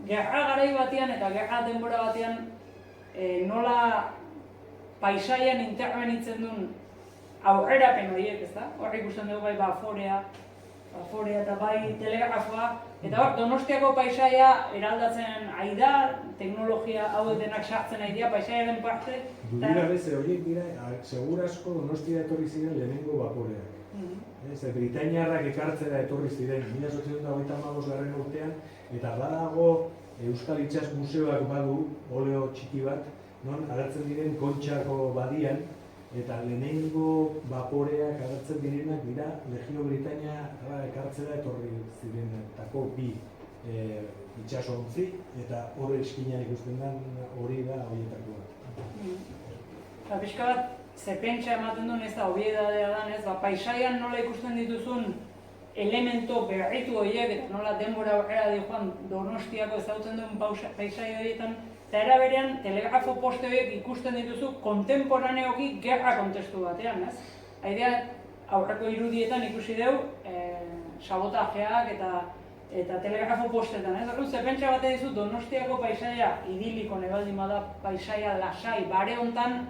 gerra garai batean eta gerra denbora batean nola paisaian intervenitzen duen aurrerapen horiek, ez da? Hor ikusten dugu bai Baforea eta bai telegrafoa, eta hor Donostiako paisaia eraldatzen ari da, teknologia hauek denak sartzen ari dira paisaiaren parte. Dudira beze horiek dira, segurazko Donostia etorri ziren lehenengo Baforeak. Britainiarrak ekartzera etorri ziren 1825 urtean, eta badago Euskal Itsas Museoak badu oleo txiki bat, non agertzen diren Kontxako badian, eta lehenengo Baporeak agertzen direnak dira Legio Britaina ekartzera etorri zirenetako bi itsasontzi, eta hor eskinan ikusten den hori da horietako bat. Pixka bat, ze pentsa ematen duen ez da, obiedadea da, paisaian nola ikusten dituzun elemento berritu horiek, eta nola denbora aurrera joan Donostiako ezagutzen duen paisai horietan, eta era berean, telegrafo poste horiek ikusten dituzu kontemporaneoki gerra kontestu batean, ez? Aidea, aurreko irudietan ikusi dugu sabotajeak eta eta telegrafo postetan, ez? Orduan, ze pentsa bat dizu Donostiako paisaia idiliko nebaldin bada paisaia lasai, bare hontan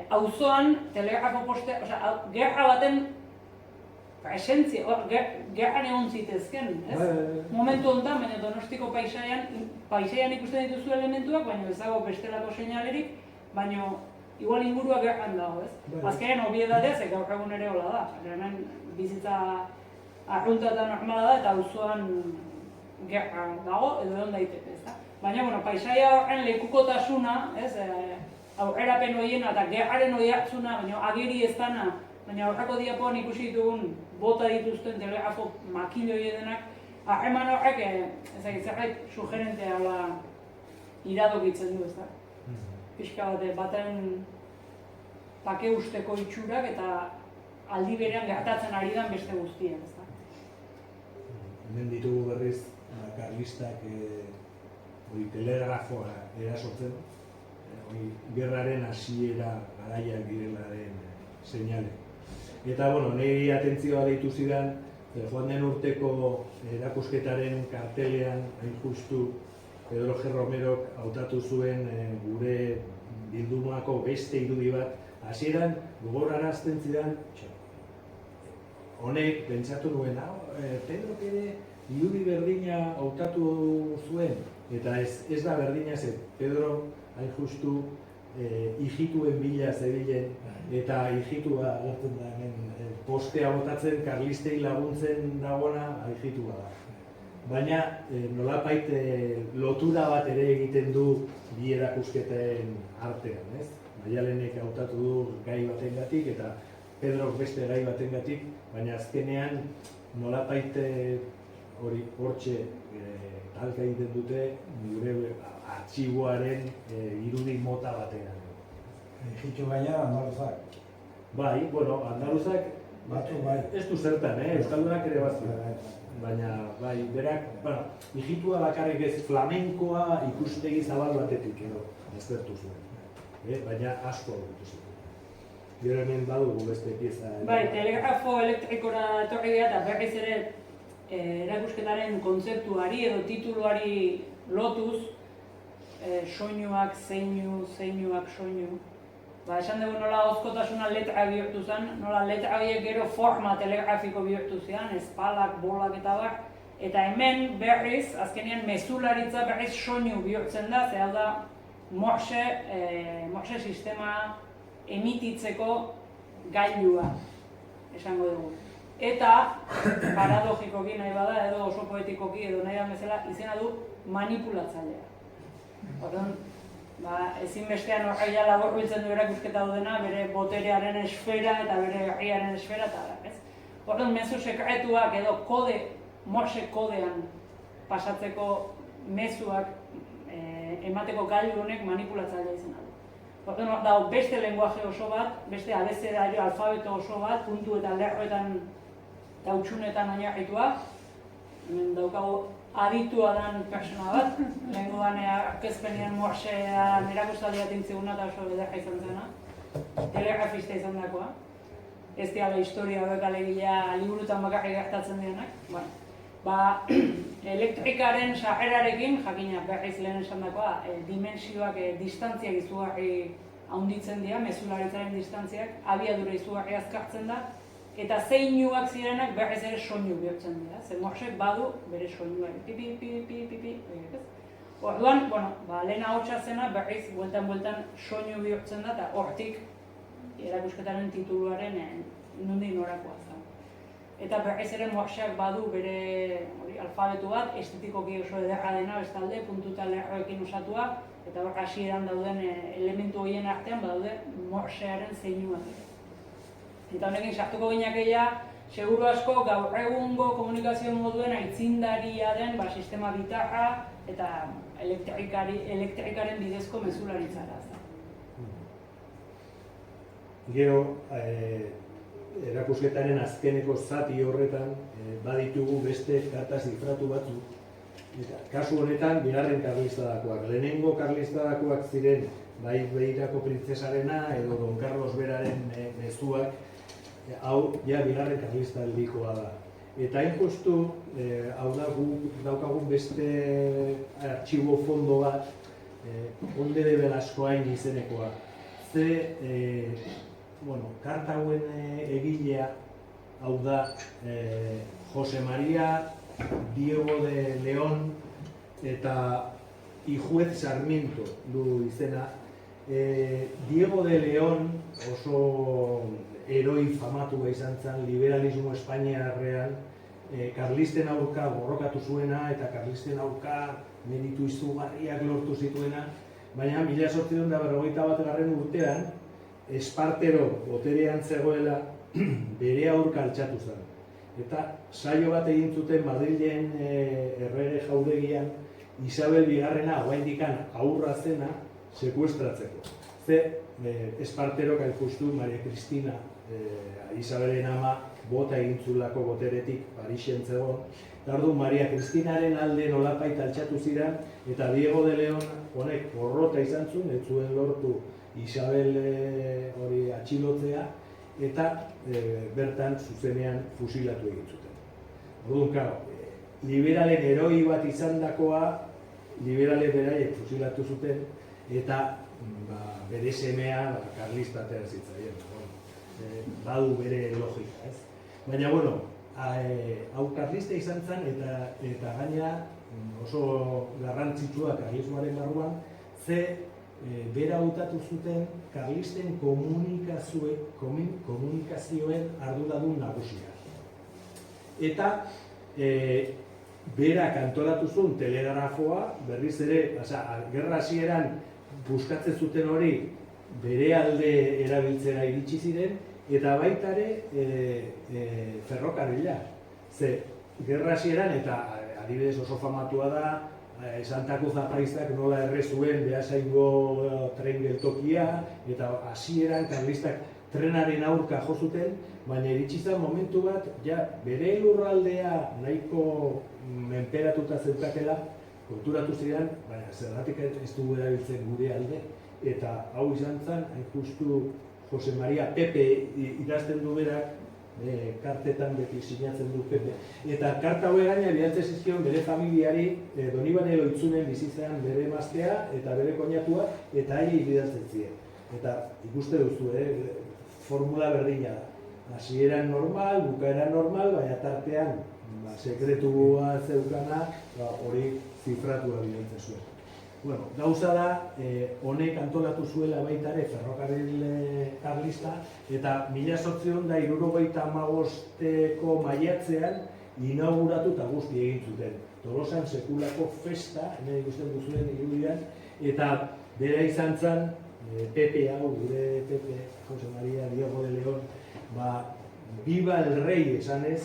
auzoan telegrafo poste, osea, gerra baten esentzia, gerran egon zitezken, ez? Momentu honetan, baina Donostiko paisaian ikusten dituzu elementuak, baina ez dago bestelako seinalerik, baina igual ingurua gerran dago, ez? Azkenean obiedadea, ze gaur egun ere hola da. Hemen bizitza arrunta eta normala da, eta auzoan gerra dago, edo egon daiteke, ez da? Baina, bueno, paisaia horren lekukotasuna, ez? Aurrerapen horiena eta gerraren hori hartzuna, baina ageri ez dana, baina horrako diapoan ikusi ditugun bota dituzten telegrafo makine hori denak, harreman horrek, zerbait sugerentea iradokitzen du, ez da? Pixka baten pake usteko itxurak eta aldi berean gertatzen ari den beste guztiak, ez da? Hemen ditugu berriz, karlistak telegrafoa erasotzen, gerraren hasiera garaiak direlaren seinale. Eta, bueno, niri atentzioa deitu zidan, joan den urteko erakusketaren kartelean, hain justu, Pedro G. Romerok hautatu zuen gure bildumako beste irudi bat, hasieran gogorarazten zidan, honek pentsatu nuen, Pedro ere irudi berdina hautatu zuen, eta ez da berdina zen, Pedro hain justu hijituen bila zebilen, eta hijitua agertzen da hemen postea botatzen, karlistei laguntzen dagona hijitua da. Baina nolapait lotura bat ere egiten du bi erakusketen artean, ez? Maialenek hautatu du gai batengatik eta Pedrok beste gai batengatik, baina azkenean nolapait hori hortxe talka egiten dute gure artxiboaren irudi mota batean. Hijitu baina andaluzak. Bai, bueno, andaluzak ez du zertan, euskaldunak ere batzuk. Baina, bai, berak, bueno, hijitua bakarrik ez flamenkoa ikustegi zabal batetik edo eztertu zuen. Baina asko aurkitu zuen. Gero hemen badugu beste pieza. Bai, telegrafo elektrikora etorri dira eta berriz ere erakusketaren kontzeptuari edo tituluari lotuz soinuak, zeinuak, soinu. Esan dugu nola hozkotasuna letra bihurtu zen, nola letra horiek gero forma telegrafiko bihurtu zian, espalak, bolak eta bar. Eta hemen berriz, azkenean mezularitza berriz soinu bihurtzen da, ze hau da Morse sistema emititzeko gailua, esango dugu. Eta, paradogikoki nahi bada, edo oso poetikoki, edo nahi da bezala, izena du manipulatzailea. Orduan, ezinbestean horreia laburbiltzen du erakusketa dudena, bere boterearen esfera eta bere herriaren esfera eta da, ez? Orduan, mezu sekretuak edo Morse kodean pasatzeko mezuak emateko gailu honek manipulatzailea izena du. Orduan, dago beste lenguaje oso bat, beste abecedario, alfabeto oso bat, puntu eta lerroetan eta utxunetan oinarritua. Hemen daukagu aditua dan persona bat, lehengoan aurkezpenean Morsean erakustaldia tintziguna eta oso ederra izan zena, telegrafista izan dakoa. Ez diala historia hauek alegia liburutan bakarrik gertatzen direnak. Elektrikaren sarrerarekin, jakina berriz lehen esan dakoa, dimensioak, distantziak izugarri handitzen dira, mezularitzaren distantziak, abiadura izugarri azkartzen da, eta zeinuak zirenak berriz ere soinu bihurtzen dira. Ze Morsek badu bere soinuak, pipi, Orduan, lehen ahotsa zena berriz bueltan soinu bihurtzen da, eta hortik erakusketaren tituluaren nondik norakoa zen. Eta berriz ere Morseak badu bere alfabetu bat, estetikoki oso ederra dena, bestalde, puntu eta lerroekin osatua, eta hor hasieran dauden elementu horien artean badaude Morsearen zeinuak. Eta honekin sartuko gineakeia, seguru asko gaur egungo komunikazio moduen aitzindaria den sistema bitarra eta elektrikaren bidezko mezularitzara. Gero, erakusketaren azkeneko zati horretan baditugu beste karta zifratu batzuk. Kasu honetan, bigarren karlistadakoak. Lehenengo karlistadakoak ziren bai Beirako printzesarena edo Don Carlos beraren mezuak, hau ja bigarren karlistaldikoa da. Eta hain justu, hau da guk daukagun beste artxibo fondo bat, Conde de Velascoain izenekoa. Karta hauen egilea, hau da Jose María Diego de León eta Ijuez Sarmiento du izena. Diego de León oso heroi famatua izan zen liberalismo espainiarrean, karlisten aurka borrokatu zuena eta karlisten aurka meritu izugarriak lortu zituena, baina 1851 urtean Espartero boterean zegoela bere aurka altxatu zen. Eta saio bat egin zuten Madrilen errege jauregian Isabel Bigarrena oraindikan aurra zena sekuestratzeko. Esparterok hain justu Maria Cristina Isabelen ama bota egin zulako boteretik Parisen zegoen. Orduan Maria Cristinaren alde nolapait altxatu ziren eta Diego de León honek porrota izan zuen, ez zuen lortu Isabel hori atxilotzea eta bertan zuzenean fusilatu egin zuten. Orduan, liberalen heroi bat izandakoa, liberale beraiek fusilatu zuten eta bere semea karlista atera zitzaien. Badu bere logika, ez? Baina, hau karlista izan zen eta gaina oso garrantzitsua karlismoaren barruan, bera hautatu zuten karlisten komunikazioen arduradun nagusia. Eta berak antolatu zuen telegrafoa, berriz ere, gerra hasieran buskatzen zuten hori bere alde erabiltzera iritsi ziren, eta baita ere ferrokarrila. Gerra hasieran, eta adibidez oso famatua da, Santa Cruz apaizak nola erre zuen Beasaingo tren geltokia, eta hasieran karlistak trenaren aurka jo zuten, baina iritsi zen momentu bat, bere lurraldea nahiko menperatuta zeutakela, konturatu ziren, baina zergatik ez dugu erabiltzen gure alde, eta hau izan zen, hain justu Jose Maria Pepe idazten du berak, kartetan beti sinatzen du Pepe. Eta karta hau gaina bidaltzen zizkion bere familiari Donibane Loitzunen bizitzan bere emaztea eta bere koinatua eta haiei bidaltzen ziren. Eta ikuste duzu, formula berdina da. Hasieran normal, bukaeran normal, baina tartean sekretua zeukana hori zifratua bidaltzen zuen. Gauza da, honek antolatu zuela baita ere ferrokarril karlista eta 1875ko maiatzean inauguratu eta guzti egin zuten. Tolosan sekulako festa, hemen ikusten duzuen irudian, eta bera izan zen, Pepe hau, gure Pepe, Jose María Diego de León, Viva el Rey esanez,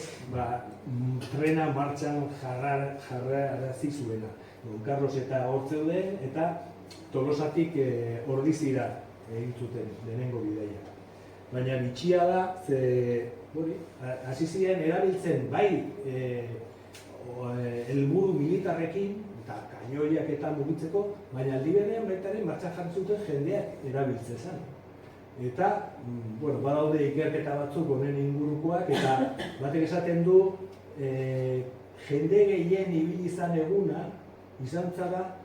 trena martxan jarrarazi zuena. Don Carlos eta hor zeuden eta Tolosatik Ordizira egin zuten lehenengo bidaia. Baina bitxia da, hasi ziren erabiltzen bai helburu militarrekin eta kainoiak eta mugitzeko, baina aldi berean baita ere martxan jarri zuten jendeak erabiltzen zen. Eta, badaude ikerketa batzuk honen ingurukoak eta batek esaten du jende gehien ibili izan eguna izan zara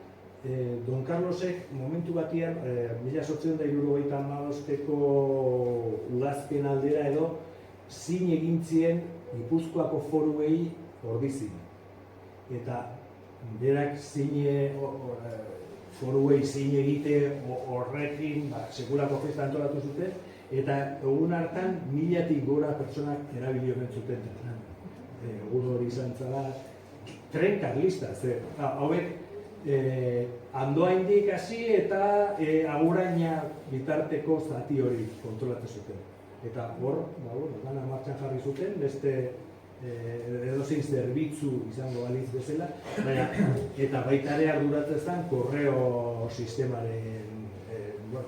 Don Carlosek momentu batian 1875ko udazken aldera edo zin egin zien Gipuzkoako foruei Ordizin. Eta berak foruei zin egite horrekin sekulako festa antolatu zuten eta egun hartan 1000-tik gora pertsonak erabili omen zuten. Egun hori izan zara tren karlista, hauek Andoaindik hasi eta Aguraina bitarteko zati hori kontrolatu zuten. Eta hor, dana martxan jarri zuten, beste edozein zerbitzu izango balitz bezala, eta baita ere arduratzen zen korreo sistemaren,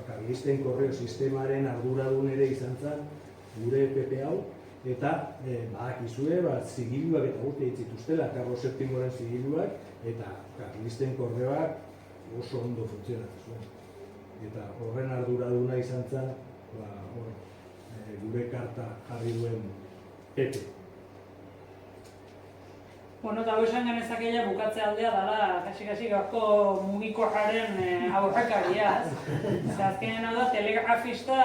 karlisten korreo sistemaren arduradun ere izan zen gure Pepe hau, eta badakizue, zigiluak eta guzti zituztela, Carlos VIIren zigiluak, eta karlisten korreoak oso ondo funtzionatu zuen. Eta horren arduraduna izan zen, gure karta jarri duen Pepe. Bueno, eta esan genezakela bukatze aldea dela, kasi gaurko mugikorraren aurrekaria, ez? Azkenean hau da, telegrafista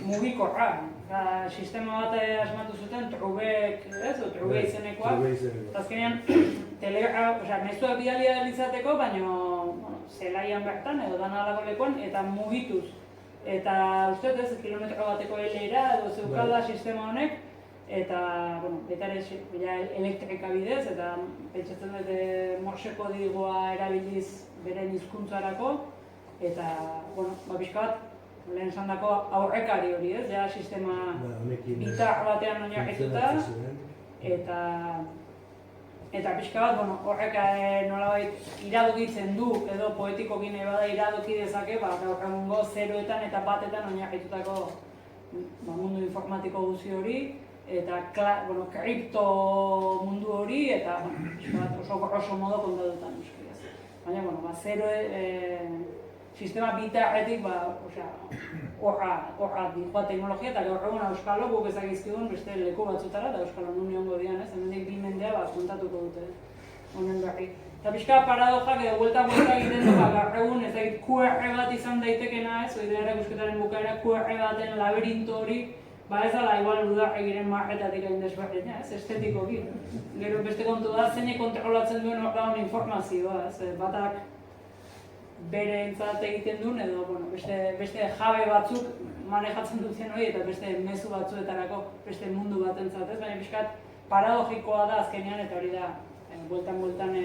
mugikorra. Sistema bat asmatu zuten, Trubek, ez? Trube izenekoa. Azkenean, mezuak bidalia izateko, baina zelaian bertan edo dana alako lekuan, eta mugituz. Eta uste ez, kilometro bateko eleira edo zeukala sistema honek, eta, baita ere elektrika bidez, eta pentsatzen dut Morseko kodigoa erabiliz beren hizkuntzarako, eta, pixka bat, lehen esan dako aurrekari hori ez, ja sistema bitar batean oinarrituta, eta pixka bat, horrek nolabait iradokitzen du, edo poetiko gine bada iradoki dezake, gaur egungo 0etan eta 1etan oinarritutako mundu informatiko guzi hori, eta kripto mundu hori, eta oso modo kontatutan euskariaz. Baina, 0 sistema bitarretik, horra dikoa teknologia, eta gaur egun Euskalo guk ezagizkidun beste leku batzutara, eta Euskalo nun egongo dian, hemendik 2 mendea kontatuko dute honen berri. Eta pixka paradojak edo buelta egiten du, gaur egun ezagit QR bat izan daitekena ez, hori dira erakusketaren bukaera QR baten laberinto hori, ez dela igual udarregiren marretatik egin desberdina, ez, estetikoki. Gero beste kontu da, zeinek kontrolatzen duen horrean informazioa, ez, batak bere entzat egiten duen edo beste jabe batzuk manejatzen duten hori eta beste mezu batzuetarako beste mundu bat entzat, ez? Baina pixkat paradogikoa da azkenean eta hori da bueltan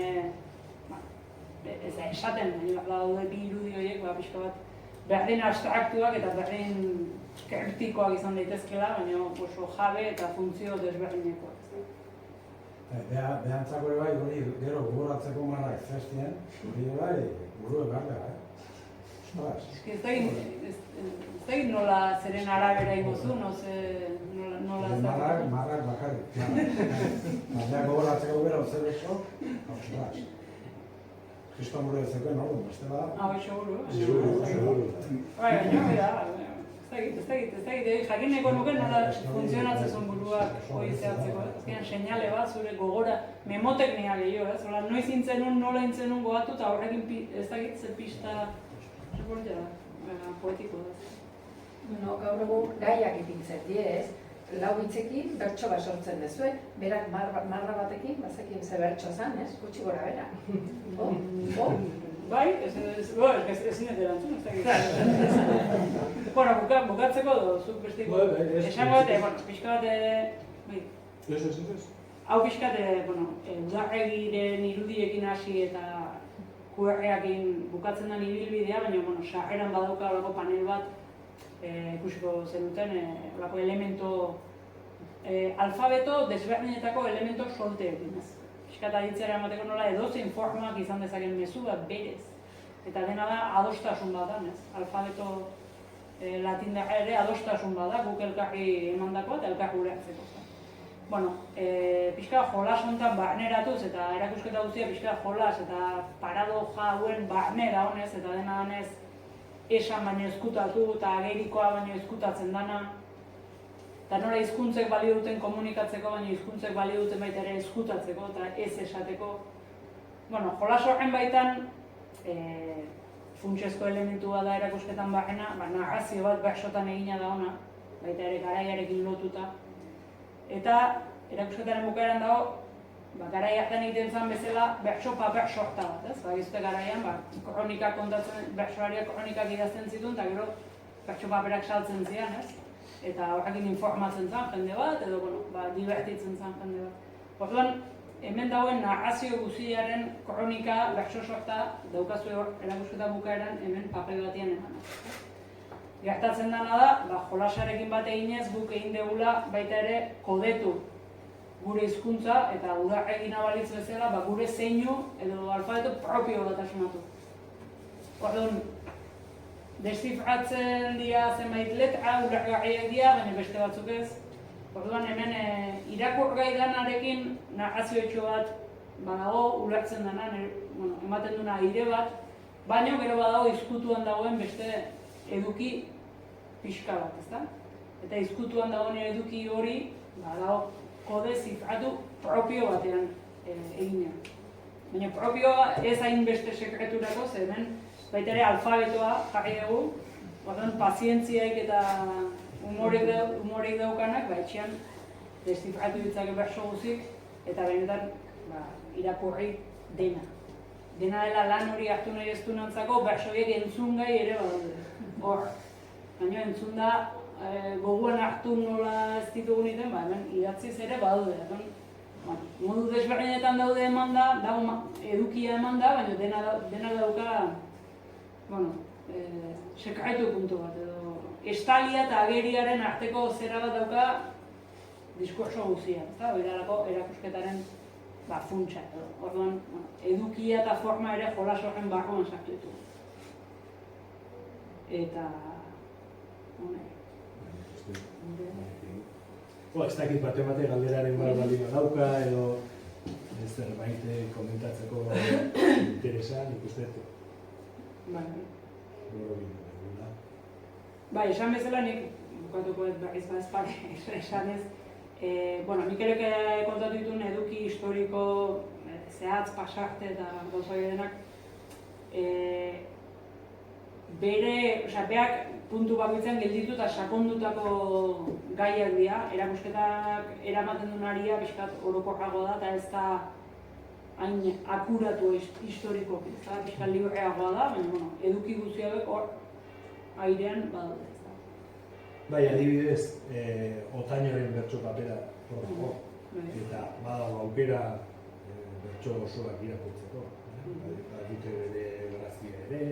ez da esaten, daude bi irudi horiek pixka bat berdin abstraktuak eta berdin kritikoak izan daitezkela, baina oso jabe eta funtzio desberdinekoak. Behantzako ere bai, hori gero gogoratzeko marrak zestien, hori ere bai, buru egarra, Ez da nola zeren arabera iguzu, nola ez marrak bakarrik. Baina gogoratzeko gero zer eso, Kriston buru ezeko, beste bada? Hau, seguru. Seguru. Ez dakit, jakineko nuke nola funtzionatzen zuen buruak hori zehatzeko. Azkenean seinale bat, zure gogora, memoteknia gehiago, ez? Noiz intzenun, nola intzenun gogatu eta horrekin ez dakit ze pista poetiko da. Gaur egun gaiak ipintzen die, ez? Lau hitzekin bertso bat sortzen dezue, berak marra batekin, bazekin ze bertso zan, ez? Gutxi gora bera. Bai, ezin ez erantzun, ez dakit. Bukatzeko zuk bestiko. Esango bat, pixka bat, hau pixka bat, udarregiren irudiekin hasi eta QR-ekin bukatzen den ibilbidea, baina sarreran badauka olako panel bat ikusiko zenuten, olako elemento, alfabeto desberdinetako elemento solteekin. Piskat aditzera emateko nola edozein formak izan dezaken mezu bat berez. Eta dena da adostasun bat da, alfabeto latindarra ere adostasun bat da, guk elkarri emandakoa eta elkarri ulertzeko. Pixka jolas honetan barneratuz eta erakusketa guztia pixka jolas eta paradoja hauen barnera honez eta dena honez esan baino ezkutatu eta agerikoa baino ezkutatzen dana. Eta nola hizkuntzek balio duten komunikatzeko, baina hizkuntzek balio duten baita ere ezkutatzeko eta ez esateko. Jolas horren baitan funtsezko elementua da erakusketan barrena, narrazio bat bersotan egina da ona, baita ere garaiarekin lotuta. Eta erakusketaren bukaeran dago, garai hartan egiten zen bezala bertso paper sorta bat, ez? Gizute garaian, kronika kontatzen, bertsoariak kronikak idazten zituen, eta gero bertso paperak saltzen zian, ez? Eta horrekin informatzen zen jende bat, edo, divertitzen zen jende bat. Orduan, hemen dagoen narrazio guztiaren kronika bertso sorta daukazue erakusketan bukaeran hemen papel batian eman. Gertatzen dena da, jolasarekin bat eginez guk egin degula baita ere kodetu gure hizkuntza eta udarregin abalitz bezala gure zeinu edo alfabeto propio bat asmatu. Orduan, deszifratzen dira zenbait letra, ulergarriak dira, baina beste batzuk ez. Orduan hemen irakurgai danarekin narrazioetxo bat badago ulertzen dena, ematen duna aire bat, baina gero badago izkutuan dagoen beste eduki pixka bat, ezta? Eta izkutuan dagoen eduki hori, dago kode zifratu propio batean egina. Baina propioa ez hainbeste sekreturako, ze hemen baita ere alfabetoa jarri dugu, orduan pazientziaik eta humoreik daukanak, etxean deszifratu ditzake berso guzik, eta benetan irakurri dena. Dena dela lan hori hartu nahi ez dunantzako, bersoiek entzungai ere badaude. Hor, baina entzun da, goguan hartu nola ez ditugu niten, hemen idatziz ere badaude. Modu desberdinetan daude eman da, edukia eman da, baina dena dauka, sekretu puntu bat edo. Estalia eta ageriaren arteko zera bat dauka diskurso guzia, eta hori erakusketaren funtsa edo. Orduan, edukia eta forma ere jolas horren barruan sartu ditu. Eta, ez dakit bate galderaren baldin badauka edo zerbait komentatzeko interesan, ikustetu. Esan bezala nik bukatuko ez berriz bazpare esanez, nik ere kontatu dituen eduki historiko zehatz, pasarte eta gauza denak berak puntu bakoitzean gelditu eta sakondutako gaiak dira, erakusketak eramaten duen aria pixkat orokorrago da eta ez da hain akuratu historiko, pixkat libreagoa da, baina eduki guztiak hor airean badaude. Bai, adibidez, Otañoren bertso papera hor, eta badago aukera bertso osoak irakurtzeko. Badute bere grazia ere,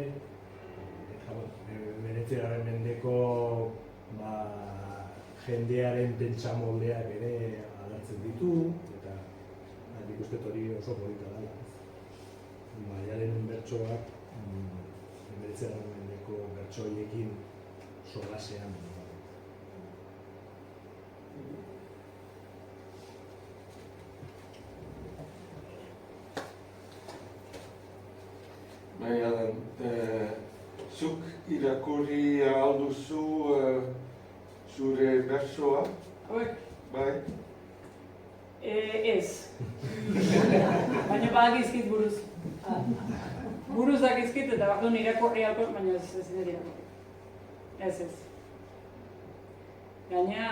Hemeretzigarren mendeko jendearen pentsamoldeak ere agertzen ditu, eta nik uste hori oso polita dela. Maialen bertsoak Hemeretzigarren mendeko bertsoiekin solasean. Maialen, zuk irakurri alduzu zure bersoa? Bai? Ez. Baina badakizkit buruz. Buruz dakizkit eta bakdun irakurri alko, baina ez dira irakurri. Ez. Gaina,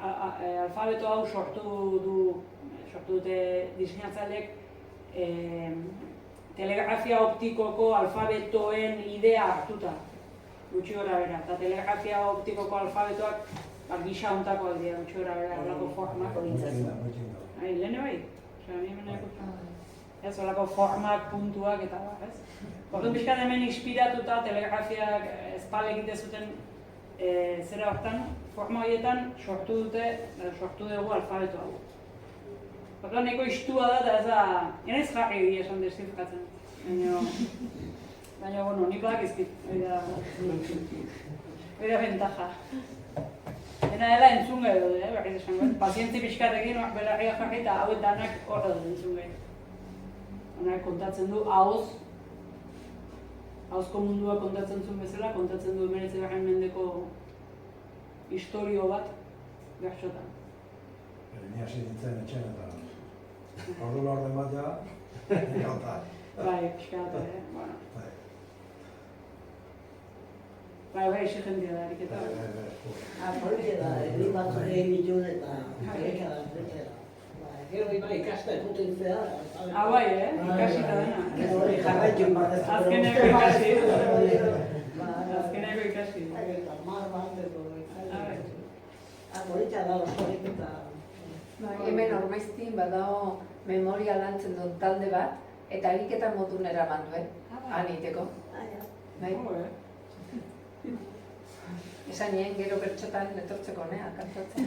alfabeto hau sortu dute diseinatzaileek telegrafia optikoko alfabetoen idea hartuta, gutxi gora bera. Eta telegrafia optikoko alfabetoak gisa hontakoak dira, gutxi gora bera, horrelako formak horitzen. Lehene bai? Ez horrelako formak, puntuak eta bar, ez? Orduan pixkat hemen inspiratuta telegrafiak espal egite zuten zera hortan, forma horietan sortu dugu alfabeto hau. Orduan neko istua da eta ez da, enaiz jarri egia esan destifikatzen. Baina, nik badakizkit, hori da bentaja. Dena dela entzun gai dut, berriz esan, pazientzi pixkatekin belarria jarri eta hauet danak horra dut entzun gai. Honak kontatzen du ahozko mundua kontatzen zuen bezala, kontatzen du Hemeretzigarren mendeko historio bat bertsotan. Ni hasi nintzen etxen eta ordula orden bat ja, ikauta. Bai, pixkat, Bai, exigentia da, eriketa. Polita da, egin batzuk egin ditun eta polita da. Gero ikasta ekuten zea. Bai, ikasita dena. Hori jarraitzen bat ez. Azkeneko ikasi. Azkeneko ikasi. Eta mar bat edo. Polita da, osorik eta. Hemen Ormaiztin badago memoria lantzen dut talde bat, eta ariketa modun eraman duen, aniteko. Esan nien gero bertxotan etortzeko, kantatzen.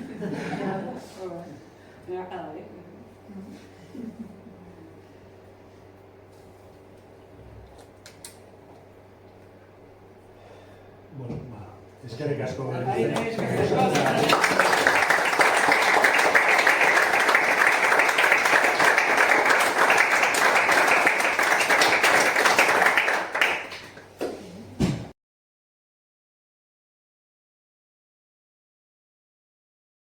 Eskerrik asko. Eskerrik asko.